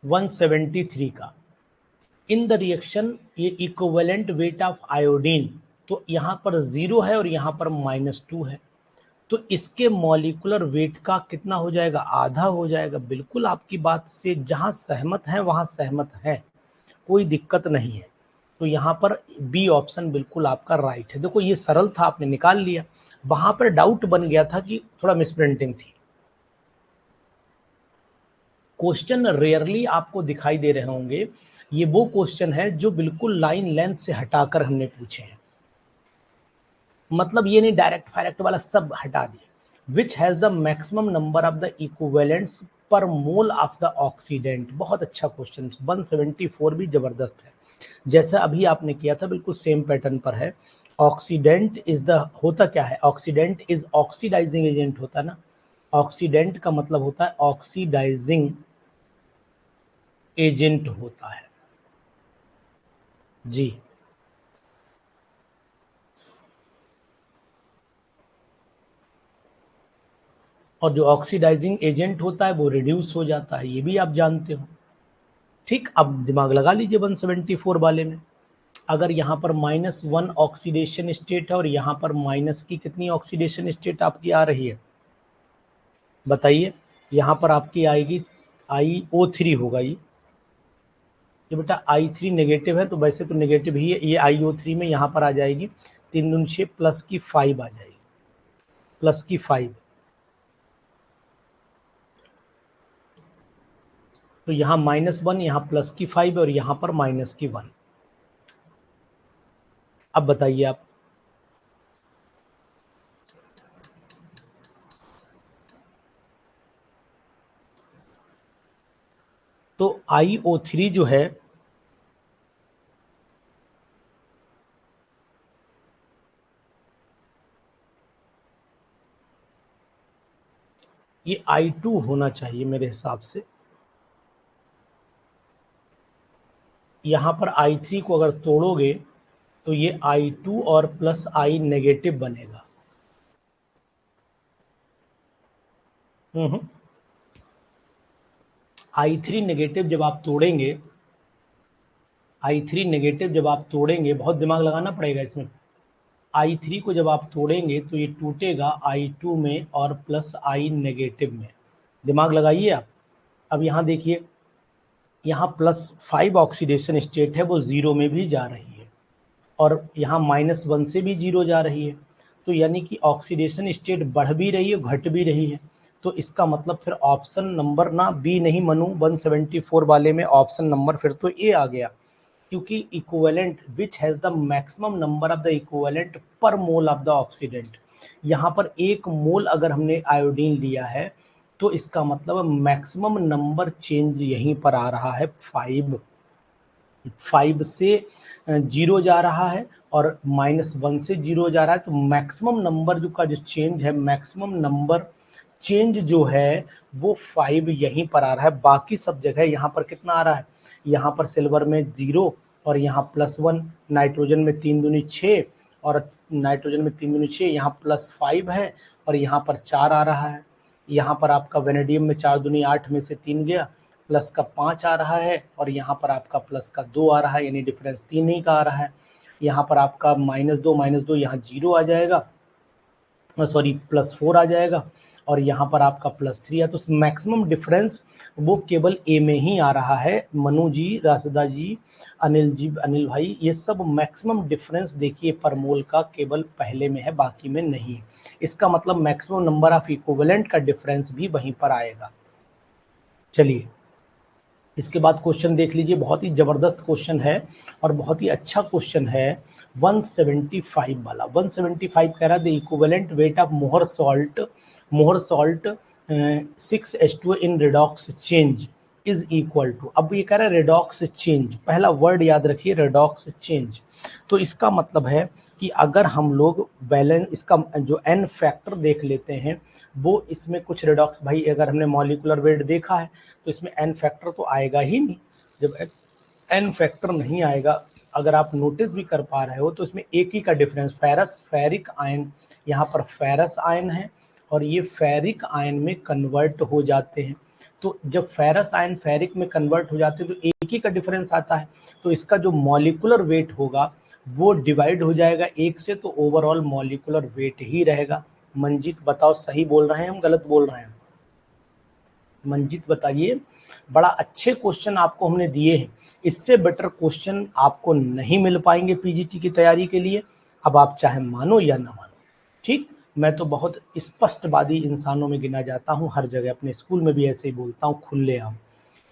173 का। इन द रिएक्शन, ये इक्विवेलेंट वेट ऑफ आयोडीन, तो यहाँ पर 0 है और यहाँ पर -2 है, तो इसके मॉलिकुलर वेट का कितना हो जाएगा? आधा हो जाएगा। बिल्कुल आपकी बात से जहाँ सहमत है वहाँ सहमत है, कोई दिक्कत नहीं है। तो यहाँ पर बी ऑप्शन बिल्कुल आपका राइट है। देखो ये सरल था, आपने निकाल लिया। वहाँ पर डाउट बन गया था कि थोड़ा मिसप्रिंटिंग थी। क्वेश्चन रेयरली आपको दिखाई दे रहे होंगे, ये वो क्वेश्चन है जो बिल्कुल लाइन लेंथ से हटाकर हमने पूछे हैं। मतलब ये नहीं डायरेक्ट फायरेक्ट वाला सब हटा दिए। Which has the maximum number of the equivalents पर मोल ऑफ द ऑक्सीडेंट। बहुत अच्छा क्वेश्चन, 174 भी जबरदस्त है। जैसा अभी आपने किया था बिल्कुल सेम पैटर्न पर है। ऑक्सीडेंट इज द, होता क्या है? ऑक्सीडेंट इज ऑक्सीडाइजिंग एजेंट होता है ना। ऑक्सीडेंट का मतलब होता है ऑक्सीडाइजिंग एजेंट होता है जी। और जो ऑक्सीडाइजिंग एजेंट होता है वो रिड्यूस हो जाता है, ये भी आप जानते हो। ठीक, अब दिमाग लगा लीजिए 174 वाले में, अगर यहाँ पर -1 ऑक्सीडेशन स्टेट है और यहाँ पर माइनस की कितनी ऑक्सीडेशन स्टेट आपकी आ रही है बताइए। यहाँ पर आपकी आएगी IO3 होगा ये बेटा I3 नेगेटिव है तो वैसे तो नेगेटिव ही है, ये IO3 में यहाँ पर आ जाएगी 3 दूनी 6 प्लस की 5 आ जाएगी, प्लस की 5। तो यहाँ -1, यहाँ प्लस की 5 और यहाँ पर माइनस की 1। अब बताइए आप, तो IO3 जो है ये I2 होना चाहिए मेरे हिसाब से। यहाँ पर I3 को अगर तोड़ोगे तो ये I2 और प्लस I नेगेटिव बनेगा। I3 नेगेटिव जब आप तोड़ेंगे, I3 नेगेटिव जब आप तोड़ेंगे, बहुत दिमाग लगाना पड़ेगा इसमें। I3 को जब आप तोड़ेंगे तो ये टूटेगा I2 में और प्लस I नेगेटिव में, दिमाग लगाइए आप। अब यहाँ देखिए, यहाँ +5 ऑक्सीडेशन स्टेट है वो 0 में भी जा रही है और यहाँ -1 से भी 0 जा रही है, तो यानी कि ऑक्सीडेशन स्टेट बढ़ भी रही है घट भी रही है। तो इसका मतलब फिर ऑप्शन नंबर ना बी नहीं मनू 174 वाले में, ऑप्शन नंबर फिर तो ए आ गया, क्योंकि equivalent which has the maximum number of the equivalent पर मोल ऑफ द ऑक्सीडेंट, यहाँ पर 1 मोल अगर हमने आयोडीन लिया है तो इसका मतलब मैक्सिमम नंबर चेंज यहीं पर आ रहा है 5 से 0 जा रहा है और -1 से 0 जा रहा है, तो मैक्सिमम नंबर जो चेंज है, मैक्सिमम नंबर चेंज जो है वो 5 यहीं पर आ रहा है। बाकी सब जगह यहाँ पर कितना आ रहा है, यहाँ पर सिल्वर में 0 और यहाँ +1, नाइट्रोजन में 3 दूनी 6 और नाइट्रोजन में 3 दूनी 6, यहाँ +5 है और यहाँ पर 4 आ रहा है। यहाँ पर आपका वेनेडियम में 4 दूनी 8 में से 3 गया, प्लस का 5 आ रहा है और यहाँ पर आपका प्लस का 2 आ रहा है, यानी डिफरेंस 3 ही का आ रहा है। यहाँ पर आपका -2 यहाँ 0 आ जाएगा, सॉरी +4 आ जाएगा और यहाँ पर आपका +3 है। तो मैक्सिमम डिफरेंस वो केवल ए में ही आ रहा है। मनु जी, राशिदा जी, अनिल भाई, ये सब मैक्सिमम डिफरेंस देखिए पर मोल का केवल पहले में है, बाकी में नहीं। इसका मतलब मैक्सिमम नंबर ऑफ इक्विवेलेंट का डिफरेंस भी वहीं पर आएगा। चलिए इसके बाद क्वेश्चन देख लीजिए, बहुत ही जबरदस्त क्वेश्चन है और बहुत ही अच्छा क्वेश्चन है 175 वाला। 175 कह रहा है the equivalent weight of Mohr salt 6H2 in redox change is equal to. अब ये कह रहा है रेडॉक्स चेंज, पहला वर्ड याद रखिए रेडॉक्स चेंज। तो इसका मतलब है कि अगर हम लोग बैलेंस इसका जो एन फैक्टर देख लेते हैं, वो इसमें कुछ रेडॉक्स, भाई अगर हमने मॉलिकुलर वेट देखा है तो इसमें एन फैक्टर तो आएगा ही नहीं। जब एन फैक्टर नहीं आएगा, अगर आप नोटिस भी कर पा रहे हो तो इसमें एक ही का डिफरेंस, फेरिक आयन, यहाँ पर फेरस आयन है और ये फेरिक आयन में कन्वर्ट हो जाते हैं। तो जब फेरस आयन फेरिक में कन्वर्ट हो जाते हैं तो एक ही का डिफरेंस आता है, तो इसका जो मॉलिकुलर वेट होगा वो डिवाइड हो जाएगा 1 से, तो ओवरऑल मॉलिकुलर वेट ही रहेगा। मंजीत बताओ सही बोल रहे हैं हम गलत बोल रहे हैं? मंजीत बताइए। बड़ा अच्छे क्वेश्चन आपको हमने दिए हैं, इससे बेटर क्वेश्चन आपको नहीं मिल पाएंगे पीजीटी की तैयारी के लिए। अब आप चाहे मानो या ना मानो, ठीक, मैं तो बहुत स्पष्टवादी इंसानों में गिना जाता हूँ, हर जगह अपने स्कूल में भी ऐसे ही बोलता हूँ खुलेआम।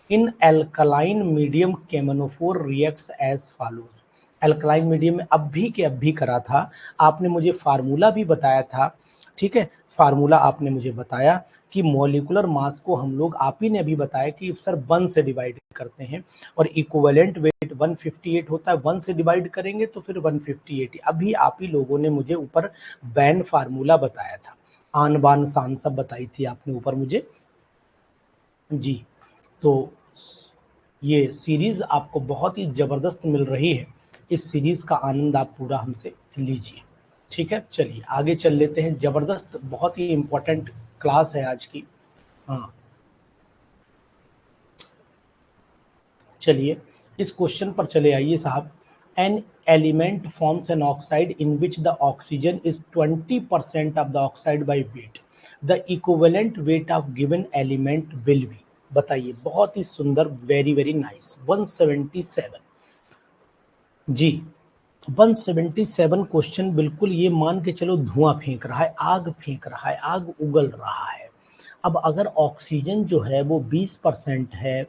In alkaline medium K M N O four reacts as follows. Alkaline medium में अब भी के अब भी करा था, आपने मुझे फार्मूला भी बताया था, ठीक है, फार्मूला आपने मुझे बताया कि मॉलिकुलर मास को हम लोग, आप ही ने अभी बताया कि सर 1 से डिवाइड करते हैं और इक्विवेलेंट वेट 158 होता है, 1 से डिवाइड करेंगे तो फिर 158। अभी आप ही लोगों ने मुझे ऊपर बैन फार्मूला बताया था, आन बान शान सब बताई थी आपने ऊपर मुझे जी। तो ये सीरीज़ आपको बहुत ही ज़बरदस्त मिल रही है, इस सीरीज़ का आनंद आप पूरा हमसे लीजिए, ठीक है। चलिए आगे चल लेते हैं, ज़बरदस्त बहुत ही इम्पोर्टेंट क्लास है आज की। हाँ चलिए इस क्वेश्चन पर चले आइए साहब। An element forms an oxide in which the oxygen is 20% of the oxide by wait, the equivalent weight of given element will be. बताइए, बहुत ही सुंदर, वेरी वेरी नाइस। 177 जी, 177 क्वेश्चन बिल्कुल ये मान के चलो धुआं फेंक रहा है, आग फेंक रहा है, आग उगल रहा है। अब अगर ऑक्सीजन जो है वो 20% है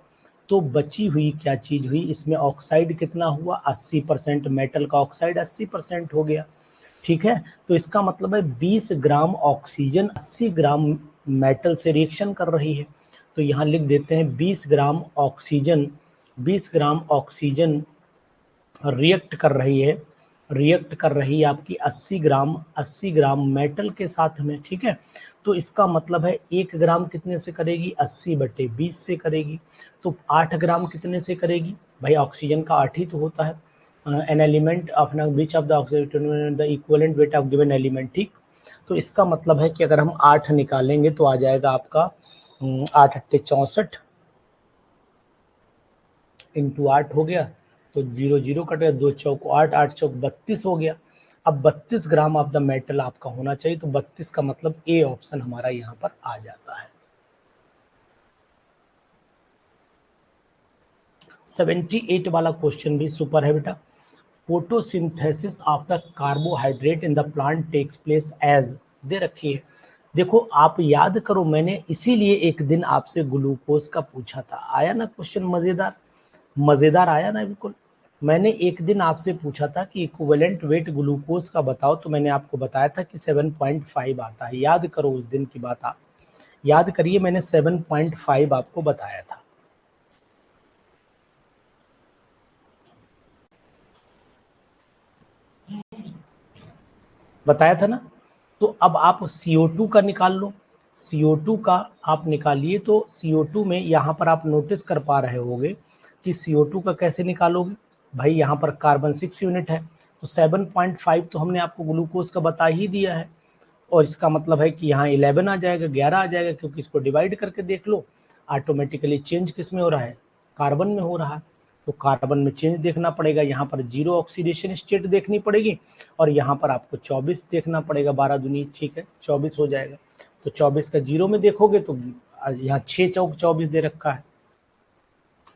तो बची हुई क्या चीज हुई इसमें, ऑक्साइड कितना हुआ 80%, मेटल का ऑक्साइड 80% हो गया। ठीक है, तो इसका मतलब है 20 ग्राम ऑक्सीजन 80 ग्राम मेटल से रिएक्शन कर रही है। तो यहाँ लिख देते हैं 20 gram oxygen, 20 gram oxygen react कर रही है, रिएक्ट कर रही है आपकी 80 ग्राम मेटल के साथ में। ठीक है, तो इसका मतलब है 1 ग्राम कितने से करेगी, 80/20 से करेगी। तो 8 ग्राम कितने से करेगी भाई, ऑक्सीजन का 8 ही तो होता है। An element of which of the oxygen the equivalent weight of given element. ठीक, तो इसका मतलब है कि अगर हम 8 निकालेंगे तो आ जाएगा आपका 8 अट्ठे 64 इंटू 8 हो गया, तो 0 0 कट गया, 2 चौक 8, 8 चौक 32 हो गया। अब 32 ग्राम ऑफ द मेटल आपका होना चाहिए, तो 32 का मतलब ए ऑप्शन हमारा यहाँ पर आ जाता है। 78 वाला क्वेश्चन भी सुपर है बेटा। Photosynthesis of the carbohydrate in the plant takes place as, दे रखी है। देखो आप याद करो, मैंने इसीलिए एक दिन आपसे ग्लूकोज का पूछा था, आया ना क्वेश्चन मजेदार, मजेदार आया ना बिल्कुल। मैंने एक दिन आपसे पूछा था कि इक्विवेलेंट वेट ग्लूकोज का बताओ, तो मैंने आपको बताया था कि 7.5 आता है। याद करो उस दिन की बात, आप याद करिए, मैंने 7.5 आपको बताया था। बताया था ना। तो अब आप CO2 का निकाल लो, CO2 का आप निकालिए। तो CO2 में यहाँ पर आप नोटिस कर पा रहे होगे कि CO2 का कैसे निकालोगे भाई, यहाँ पर कार्बन 6 यूनिट है, तो 7.5 तो हमने आपको ग्लूकोज का बता ही दिया है। और इसका मतलब है कि यहाँ 11 आ जाएगा, 11 आ जाएगा, क्योंकि इसको डिवाइड करके देख लो, ऑटोमेटिकली चेंज किस में हो रहा है, कार्बन में हो रहा है। तो कार्बन में चेंज देखना पड़ेगा, यहाँ पर 0 ऑक्सीडेशन स्टेट देखनी पड़ेगी, और यहाँ पर आपको 24 देखना पड़ेगा, 12 दूनी, ठीक है 24 हो जाएगा। तो 24 का 0 में देखोगे तो यहाँ 6 चौक 24 दे रखा है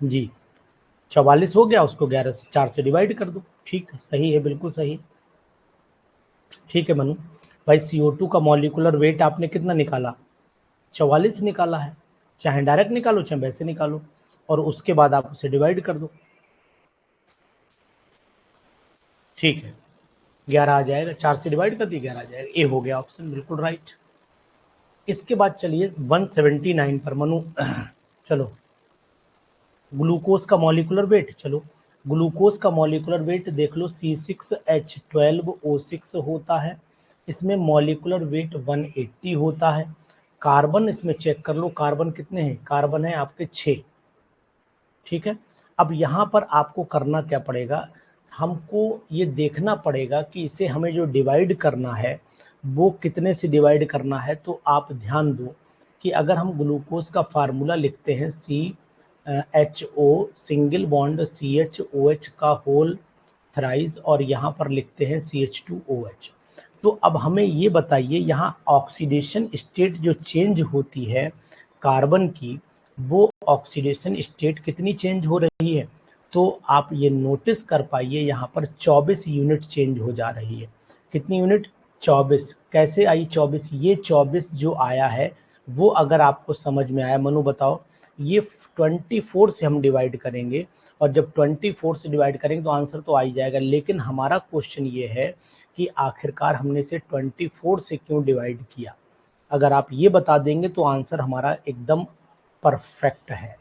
जी, 44 हो गया, उसको 11 से 4 से डिवाइड कर दो। ठीक, सही है, बिल्कुल सही। ठीक है मनु भाई, CO2 का मॉलिक्यूलर वेट आपने कितना निकाला, 44 निकाला है। चाहे डायरेक्ट निकालो चाहे वैसे निकालो, और उसके बाद आप उसे डिवाइड कर दो। ठीक है, 11 आ जाएगा, 4 से डिवाइड कर दिए 11 आ जाएगा, ए हो गया ऑप्शन, बिल्कुल राइट। इसके बाद चलिए 179 पर मनु चलो ग्लूकोज का मॉलिक्यूलर वेट, चलो ग्लूकोज का मॉलिक्यूलर वेट देख लो, C6H12O6 होता है। इसमें मॉलिक्यूलर वेट 180 होता है। कार्बन इसमें चेक कर लो, कार्बन कितने हैं, कार्बन है आपके 6। ठीक है, अब यहाँ पर आपको करना क्या पड़ेगा, हमको ये देखना पड़ेगा कि इसे हमें जो डिवाइड करना है वो कितने से डिवाइड करना है। तो आप ध्यान दो कि अगर हम ग्लूकोज का फार्मूला लिखते हैं CHO सिंगल बॉन्ड CHOH का होल थ्राइस, और यहाँ पर लिखते हैं CH2OH। तो अब हमें ये बताइए, यहाँ ऑक्सीडेशन स्टेट जो चेंज होती है कार्बन की, वो ऑक्सीडेशन स्टेट कितनी चेंज हो रही है, तो आप ये नोटिस कर पाइए यहाँ पर 24 यूनिट चेंज हो जा रही है। कितनी यूनिट, 24। कैसे आई 24, ये 24 जो आया है वो अगर आपको समझ में आया मनु बताओ, ये 24 से हम डिवाइड करेंगे, और जब 24 से डिवाइड करेंगे तो आंसर तो आ ही जाएगा। लेकिन हमारा क्वेश्चन ये है कि आखिरकार हमने इसे 24 से क्यों डिवाइड किया। अगर आप ये बता देंगे तो आंसर हमारा एकदम परफेक्ट है।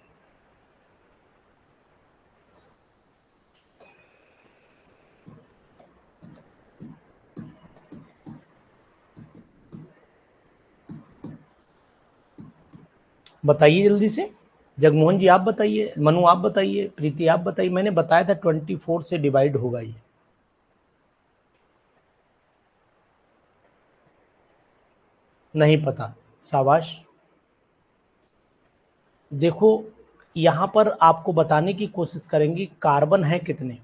बताइए जल्दी से, जगमोहन जी आप बताइए, मनु आप बताइए, प्रीति आप बताइए। मैंने बताया था 24 से डिवाइड होगा ये। नहीं पता, शाबाश। देखो यहाँ पर आपको बताने की कोशिश करेंगे कार्बन है कितने,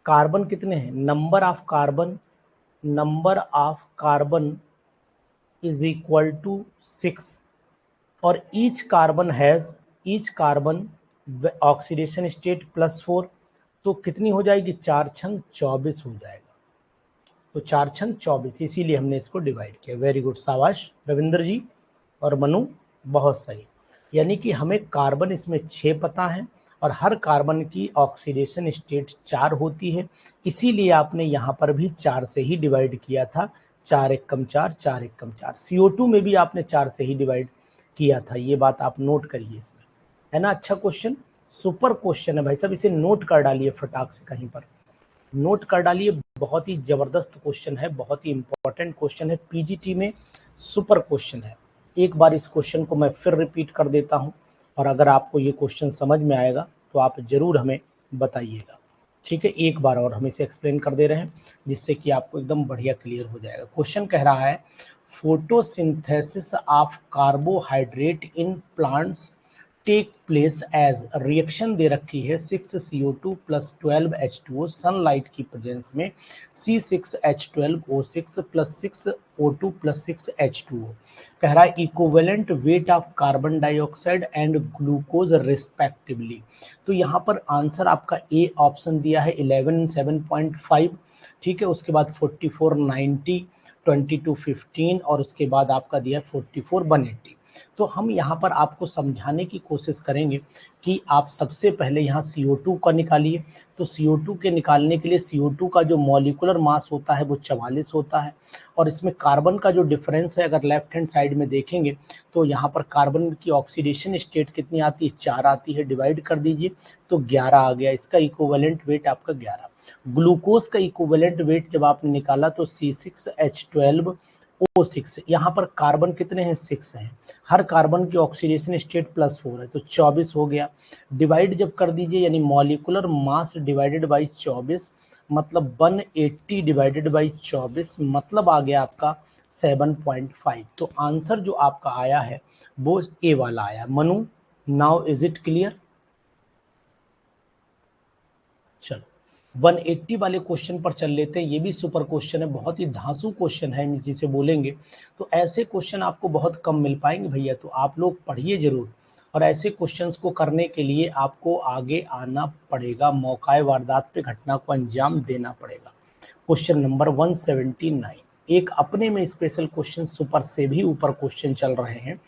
कार्बन कितने हैं, number of carbon is equal to 6 और ईच कार्बन ऑक्सीडेशन स्टेट +4, तो कितनी हो जाएगी, 4 छंग 24 हो जाएगा। तो 4 छंग 24, इसीलिए हमने इसको डिवाइड किया। वेरी गुड, शाबाश रविंद्र जी और मनु, बहुत सही। यानी कि हमें कार्बन इसमें 6 पता है और हर कार्बन की ऑक्सीडेशन स्टेट 4 होती है, इसीलिए आपने यहाँ पर भी 4 से ही डिवाइड किया था। 4 एक कम 4, 4 एक कम 4। CO2 में भी आपने 4 से ही डिवाइड किया था, ये बात आप नोट करिए इसमें, है ना। अच्छा क्वेश्चन, सुपर क्वेश्चन है भाई साहब, इसे नोट कर डालिए फटाक से, कहीं पर नोट कर डालिए। बहुत ही जबरदस्त क्वेश्चन है, बहुत ही इंपॉर्टेंट क्वेश्चन है, पीजीटी में सुपर क्वेश्चन है। एक बार इस क्वेश्चन को मैं फिर रिपीट कर देता हूं और अगर आपको ये क्वेश्चन समझ में आएगा तो आप जरूर हमें बताइएगा, ठीक है। एक बार और हम इसे एक्सप्लेन कर दे रहे हैं जिससे कि आपको एकदम बढ़िया क्लियर हो जाएगा। क्वेश्चन कह रहा है photosynthesis of carbohydrate in plants take place as, reaction दे रखी है 6CO2 + 12H2O सनलाइट की प्रेजेंस में C6H12O6 + 6O2 + 6H2O। कह रहा है equivalent weight of carbon dioxide and glucose respectively. तो यहाँ पर आंसर आपका ए ऑप्शन दिया है 11 7.5, ठीक है। उसके बाद 44 90, 22 15 और उसके बाद आपका दिया है 44 180। तो हम यहाँ पर आपको समझाने की कोशिश करेंगे कि आप सबसे पहले यहाँ CO2 का निकालिए। तो CO2 के निकालने के लिए CO2 का जो मॉलिक्यूलर मास होता है वो 44 होता है और इसमें कार्बन का जो डिफरेंस है, अगर लेफ्ट हैंड साइड में देखेंगे तो यहाँ पर कार्बन की ऑक्सीडेशन स्टेट कितनी आती है, 4 आती है, डिवाइड कर दीजिए तो 11 आ गया। इसका इक्विवेलेंट वेट आपका 11। ग्लूकोज का इक्विवेलेंट वेट जब आपने निकाला तो C6H12O6, यहाँ पर कार्बन कितने हैं, 6 हैं, हर कार्बन की ऑक्सीडेशन स्टेट +4 है तो 24 हो गया। डिवाइड जब कर दीजिए यानी मॉलिक्यूलर मास डिवाइडेड बाई 24 मतलब 180 डिवाइडेड बाई 24 मतलब आ गया आपका 7.5। तो आंसर जो आपका आया है वो ए वाला आया। Manu, now is it clear? चलो 180 वाले क्वेश्चन पर चल लेते हैं। ये भी सुपर क्वेश्चन है, बहुत ही धांसू क्वेश्चन है, इसी से बोलेंगे तो ऐसे क्वेश्चन आपको बहुत कम मिल पाएंगे भैया, तो आप लोग पढ़िए जरूर और ऐसे क्वेश्चंस को करने के लिए आपको आगे आना पड़ेगा, मौकाए वारदात पे घटना को अंजाम देना पड़ेगा। क्वेश्चन नंबर 179 एक अपने में स्पेशल क्वेश्चन, सुपर से भी ऊपर क्वेश्चन चल रहे हैं।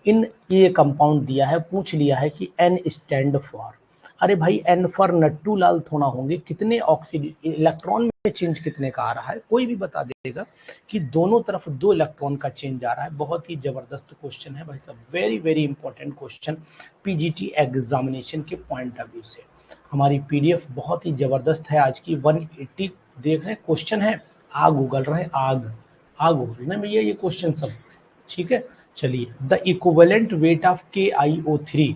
इन ये कंपाउंड दिया है, पूछ लिया है कि N स्टैंड फॉर, अरे भाई N फॉर नट्टू लाल थोड़ा होंगे, कितने ऑक्सीजन इलेक्ट्रॉन में चेंज कितने का आ रहा है, कोई भी बता देगा कि दोनों तरफ 2 इलेक्ट्रॉन का चेंज आ रहा है। बहुत ही जबरदस्त क्वेश्चन है भाई साहब, very very important question PGT examination के पॉइंट ऑफ व्यू से। हमारी पीडीएफ बहुत ही जबरदस्त है आज की। 180 देख रहे हैं क्वेश्चन है, आग उगल रहे हैं, आग उगल रहे हैं भैया ये क्वेश्चन सब, ठीक है। चलिए, the equivalent weight of KiO3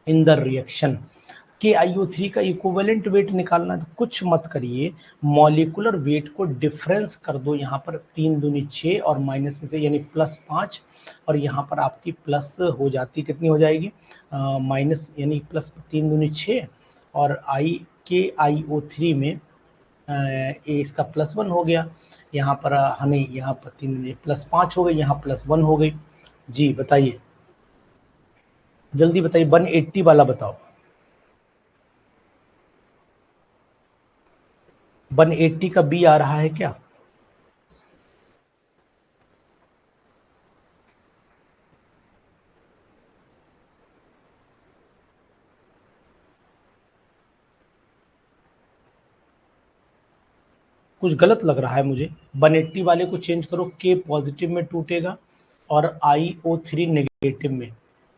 in the reaction, KiO3 का इक्विवेलेंट वेट निकालना, तो कुछ मत करिए, मॉलिक्यूलर वेट को डिफरेंस कर दो, यहाँ पर 3 दूनी 6 और माइनस में से यानी +5 और यहाँ पर आपकी प्लस हो जाती, कितनी हो जाएगी माइनस, यानी +3 दूनी 6 और KiO3 में ये इसका +1 हो गया, यहाँ पर हमें यहाँ पर 3 दूनी +5 हो गई, यहाँ +1 हो गई। जी बताइए, जल्दी बताइए, 180 वाला बताओ, 180 का बी आ रहा है क्या? कुछ गलत लग रहा है मुझे। 180 वाले को चेंज करो, के पॉजिटिव में टूटेगा और IO3 नेगेटिव में,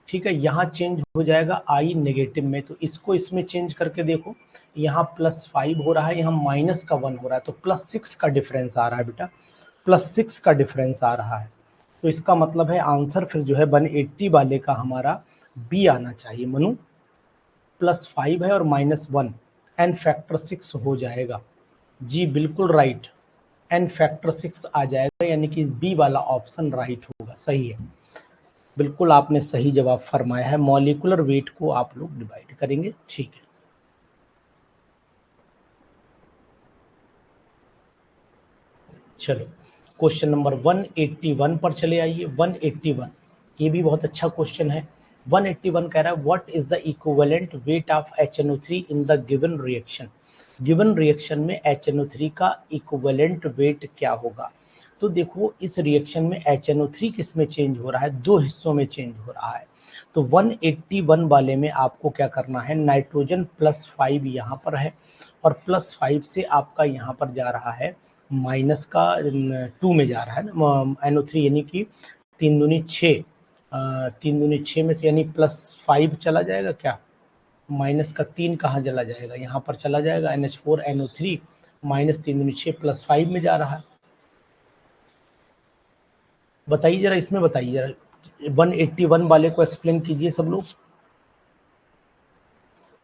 ठीक है। यहाँ चेंज हो जाएगा I नेगेटिव में, तो इसको इसमें चेंज करके देखो, यहाँ +5 हो रहा है, यहाँ -1 हो रहा है, तो +6 का डिफरेंस आ रहा है बेटा, +6 का डिफरेंस आ रहा है। तो इसका मतलब है आंसर फिर जो है 180 वाले का हमारा बी आना चाहिए। मनु, +5 है और -1, एन फैक्टर 6 हो जाएगा। जी बिल्कुल राइट, एन फैक्टर 6 आ जाएगा, यानी कि बी वाला ऑप्शन राइट होगा। होगा। सही है, बिल्कुल आपने सही जवाब फरमाया है। मॉलिक्यूलर वेट को आप लोग डिवाइड करेंगे। ठीक है, चलो क्वेश्चन नंबर 181 पर चले आइए। 181, ये भी बहुत अच्छा क्वेश्चन है। 181 कह रहा है what is the equivalent weight of HNO3 in the given reaction. Given reaction में HNO3 का इक्विवेलेंट वेट क्या होगा। तो देखो इस रिएक्शन में HNO3 किस में चेंज हो रहा है, दो हिस्सों में चेंज हो रहा है। तो 181 वाले में आपको क्या करना है, नाइट्रोजन +5 यहाँ पर है और +5 से आपका यहाँ पर जा रहा है माइनस का 2 में जा रहा है ना NO3, यानी कि 3 दूनी 6, 3 दूनी 6 में से यानी +5 चला जाएगा क्या, माइनस का 3 कहाँ चला जाएगा, यहाँ पर चला जाएगा NH4NO3 माइनस 3 दूनी 6 +5 में जा रहा है। बताइए जरा, इसमें बताइए जरा 181 वाले को एक्सप्लेन कीजिए सब लोग।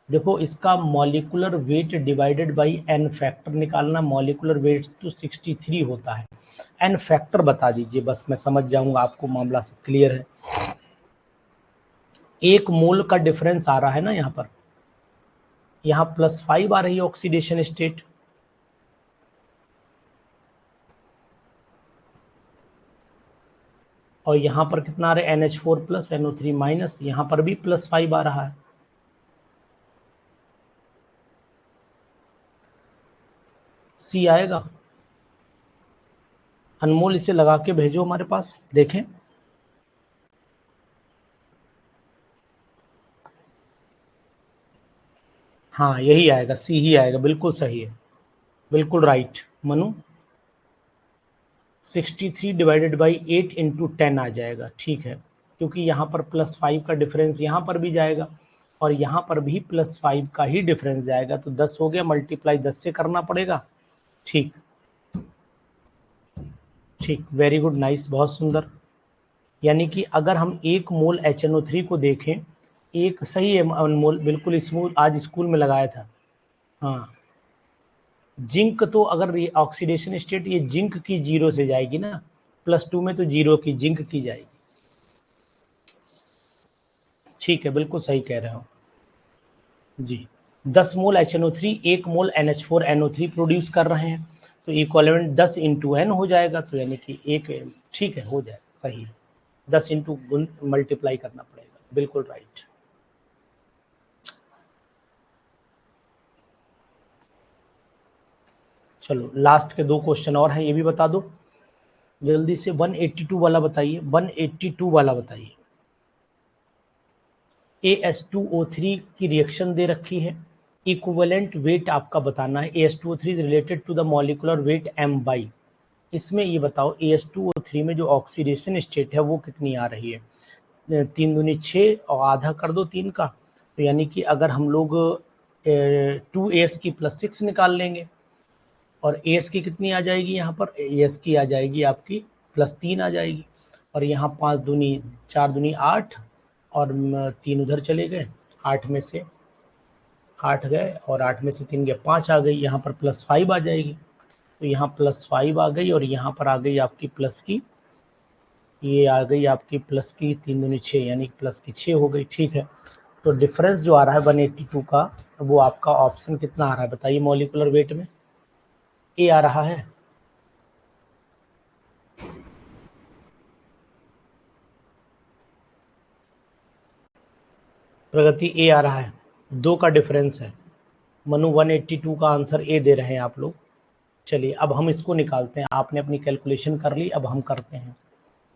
देखो इसका molecular weight divided by N factor निकालना। मॉलिक्यूलर वेट तो 63 होता है, एन फैक्टर बता दीजिए, बस मैं समझ जाऊंगा, आपको मामला सब क्लियर है। 1 मोल का डिफरेंस आ रहा है ना यहाँ पर, यहाँ +5 आ रही है ऑक्सीडेशन स्टेट, और यहाँ पर कितना आ रहा है NH4 + NO3 माइनस, यहाँ पर भी +5 आ रहा है। सी आएगा। अनमोल इसे लगा के भेजो हमारे पास, देखें। हाँ यही आएगा, सी ही आएगा, बिल्कुल सही है, बिल्कुल right Manu. 63 divided by 8 into 10 आ जाएगा। ठीक है, क्योंकि यहाँ पर +5 का डिफरेंस यहाँ पर भी जाएगा और यहाँ पर भी +5 का ही डिफरेंस जाएगा, तो 10 हो गया, मल्टीप्लाई 10 से करना पड़ेगा। ठीक ठीक, वेरी गुड, नाइस, बहुत सुंदर। यानी कि अगर हम 1 मोल HNO3 को देखें, एक सही है अनमोल, बिल्कुल स्मूथ, आज स्कूल में लगाया था। हाँ, जिंक तो अगर ऑक्सीडेशन स्टेट ये जिंक की 0 से जाएगी ना, +2 में तो 0 की जिंक की जाएगी। ठीक है, बिल्कुल सही कह रहे हो जी। 10 मोल HNO3 1 मोल NH4NO3 प्रोड्यूस कर रहे हैं, तो इक्वलेंट 10 इंटू एन हो जाएगा, तो यानी कि एक, ठीक है, हो जाएगा, सही है, 10 इंटू मल्टीप्लाई करना पड़ेगा, बिल्कुल राइट। चलो लास्ट के 2 क्वेश्चन और हैं, ये भी बता दो जल्दी से। 182 वाला बताइए, 182 वाला बताइए। AS2O3 की रिएक्शन दे रखी है, इक्विवेलेंट वेट आपका बताना है। AS2O3 is related to the molecular weight m/। इसमें ये बताओ AS2O3 में जो ऑक्सीडेशन स्टेट है वो कितनी आ रही है, 3 दूनी 6 और आधा कर दो 3 का, तो यानी कि अगर हम लोग 2AS की +6 निकाल लेंगे और AS की कितनी आ जाएगी, यहाँ पर AS की आ जाएगी आपकी +3 आ जाएगी, और यहाँ 5 दूनी 4 दूनी 8 और 3 उधर चले गए, 8 में से 8 गए और 8 में से 3 गए, 5 आ गई, यहाँ पर +5 आ जाएगी, तो यहाँ +5 आ गई और यहाँ पर आ गई आपकी प्लस की, ये आ गई आपकी प्लस की 3 दूनी 6, यानी प्लस की 6 हो गई। ठीक है, तो डिफरेंस जो आ रहा है 182 का, वो आपका ऑप्शन कितना आ रहा है बताइए, मॉलिक्यूलर वेट में ए आ रहा है। प्रगति ए आ रहा है, 2 का डिफरेंस है। मनु 182 का आंसर ए दे रहे हैं आप लोग। चलिए अब हम इसको निकालते हैं, आपने अपनी कैलकुलेशन कर ली, अब हम करते हैं।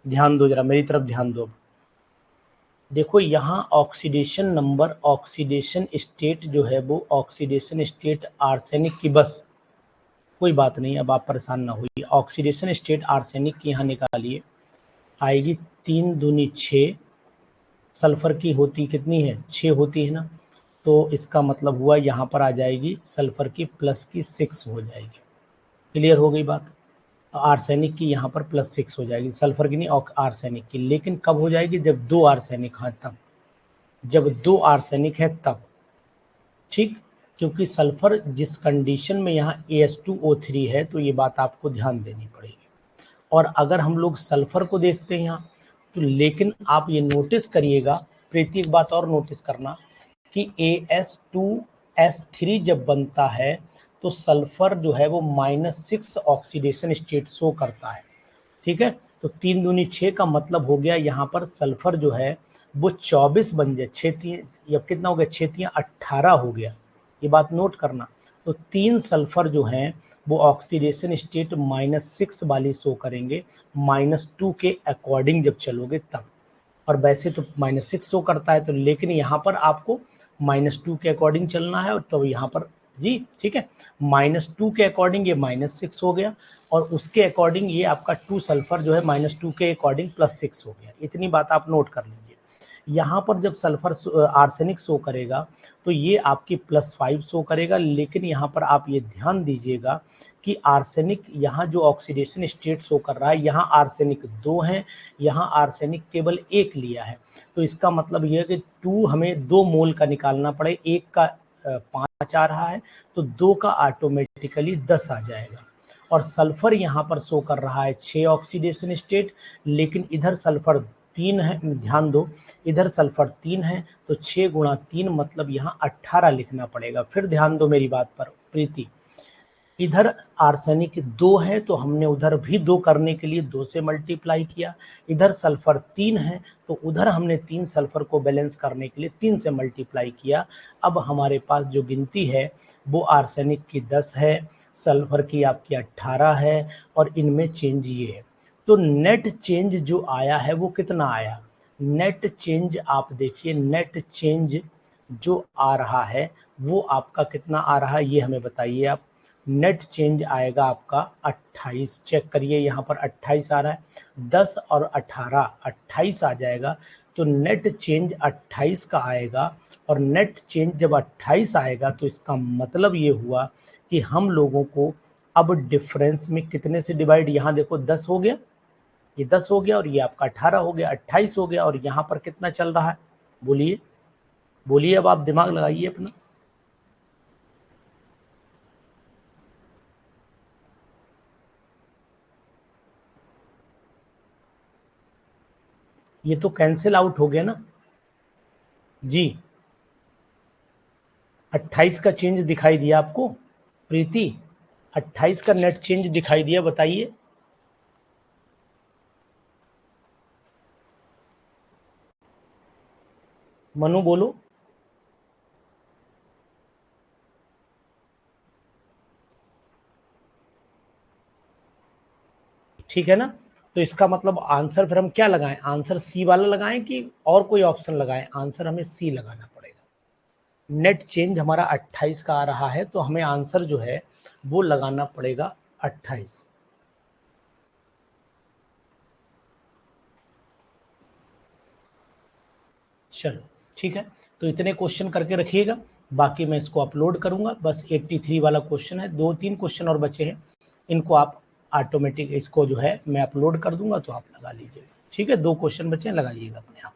ध्यान दो जरा, मेरी तरफ ध्यान दो। देखो यहाँ ऑक्सीडेशन नंबर, ऑक्सीडेशन स्टेट जो है वो ऑक्सीडेशन स्टेट आर्सेनिक की, बस कोई बात नहीं, अब आप परेशान ना होइए। ऑक्सीडेशन स्टेट आर्सेनिक की यहाँ निकालिए, आएगी 3 दूनी 6, सल्फर की होती कितनी है, 6 होती है ना, तो इसका मतलब हुआ यहाँ पर आ जाएगी सल्फर की प्लस की 6 हो जाएगी। क्लियर हो गई बात। आर्सेनिक की यहाँ पर +6 हो जाएगी, सल्फर की नहीं, आर्सेनिक की। लेकिन कब हो जाएगी, जब 2 आर्सेनिक है तब, जब 2 आर्सेनिक है तब। ठीक, क्योंकि सल्फर जिस कंडीशन में यहाँ AS2O3 है, तो ये बात आपको ध्यान देनी पड़ेगी। और अगर हम लोग सल्फर को देखते हैं यहाँ, तो लेकिन आप ये नोटिस करिएगा प्रीति, एक बात और नोटिस करना कि AS2S3 जब बनता है तो सल्फर जो है वो -6 ऑक्सीडेशन स्टेट शो करता है। ठीक है, तो 3 दूनी 6 का मतलब हो गया यहाँ पर सल्फर जो है वो 24 बन जाए, 6 या कितना हो गया, 6 18 हो गया। ये बात नोट करना। तो 3 सल्फर जो हैं वो ऑक्सीडेशन स्टेट -6 वाली शो करेंगे, -2 के अकॉर्डिंग जब चलोगे तब। और वैसे तो -6 शो करता है, तो लेकिन यहाँ पर आपको -2 के अकॉर्डिंग चलना है। और तो यहाँ पर जी ठीक है, -2 के अकॉर्डिंग ये -6 हो गया, और उसके अकॉर्डिंग ये आपका 2 सल्फर जो है -2 के अकॉर्डिंग +6 हो गया। इतनी बात आप नोट कर लीजिए। यहाँ पर जब सल्फर आर्सेनिक शो करेगा तो ये आपकी +5 शो करेगा, लेकिन यहाँ पर आप ये ध्यान दीजिएगा कि आर्सेनिक यहाँ जो ऑक्सीडेशन स्टेट शो कर रहा है, यहाँ आर्सेनिक 2 हैं, यहाँ आर्सेनिक केवल 1 लिया है। तो इसका मतलब ये है कि 2 हमें 2 मोल का निकालना पड़े, 1 का 5 आ रहा है तो 2 का ऑटोमेटिकली 10 आ जाएगा। और सल्फर यहाँ पर शो कर रहा है 6 ऑक्सीडेशन स्टेट, लेकिन इधर सल्फर 3 है, ध्यान दो, इधर सल्फर 3 है, तो 6 गुणा 3 मतलब यहाँ 18 लिखना पड़ेगा। फिर ध्यान दो मेरी बात पर प्रीति, इधर आर्सेनिक 2 है तो हमने उधर भी 2 करने के लिए 2 से मल्टीप्लाई किया, इधर सल्फर 3 है तो उधर हमने 3 सल्फर को बैलेंस करने के लिए 3 से मल्टीप्लाई किया। अब हमारे पास जो गिनती है वो आर्सेनिक की 10 है, सल्फर की आपकी 18 है, और इनमें चेंज ये है। तो नेट चेंज जो आया है वो कितना आया, नेट चेंज आप देखिए, नेट चेंज जो आ रहा है वो आपका कितना आ रहा है ये हमें बताइए आप। नेट चेंज आएगा आपका 28, चेक करिए यहाँ पर 28 आ रहा है, 10 और 18 28 आ जाएगा। तो नेट चेंज 28 का आएगा, और नेट चेंज जब 28 आएगा तो इसका मतलब ये हुआ कि हम लोगों को अब डिफरेंस में कितने से डिवाइड, यहाँ देखो 10 हो गया, ये 10 हो गया, और ये आपका 18 हो गया, 28 हो गया, और यहाँ पर कितना चल रहा है, बोलिए बोलिए, अब आप दिमाग लगाइए अपना। ये तो कैंसिल आउट हो गया ना जी। 28 का चेंज दिखाई दिया आपको प्रीति, 28 का नेट चेंज दिखाई दिया, बताइए। मनु बोलो। ठीक है ना, तो इसका मतलब आंसर फिर हम क्या लगाएं, आंसर सी वाला लगाएं कि और कोई ऑप्शन लगाएं, आंसर हमें सी लगाना पड़ेगा। नेट चेंज हमारा 28 का आ रहा है तो हमें आंसर जो है वो लगाना पड़ेगा 28। चलो ठीक है, तो इतने क्वेश्चन करके रखिएगा, बाकी मैं इसको अपलोड करूंगा। बस 83 वाला क्वेश्चन है, 2-3 क्वेश्चन और बचे हैं, इनको आप ऑटोमेटिक इसको जो है मैं अपलोड कर दूंगा तो आप लगा लीजिएगा। ठीक है, 2 क्वेश्चन बचे हैं, लगाइएगा अपने आप।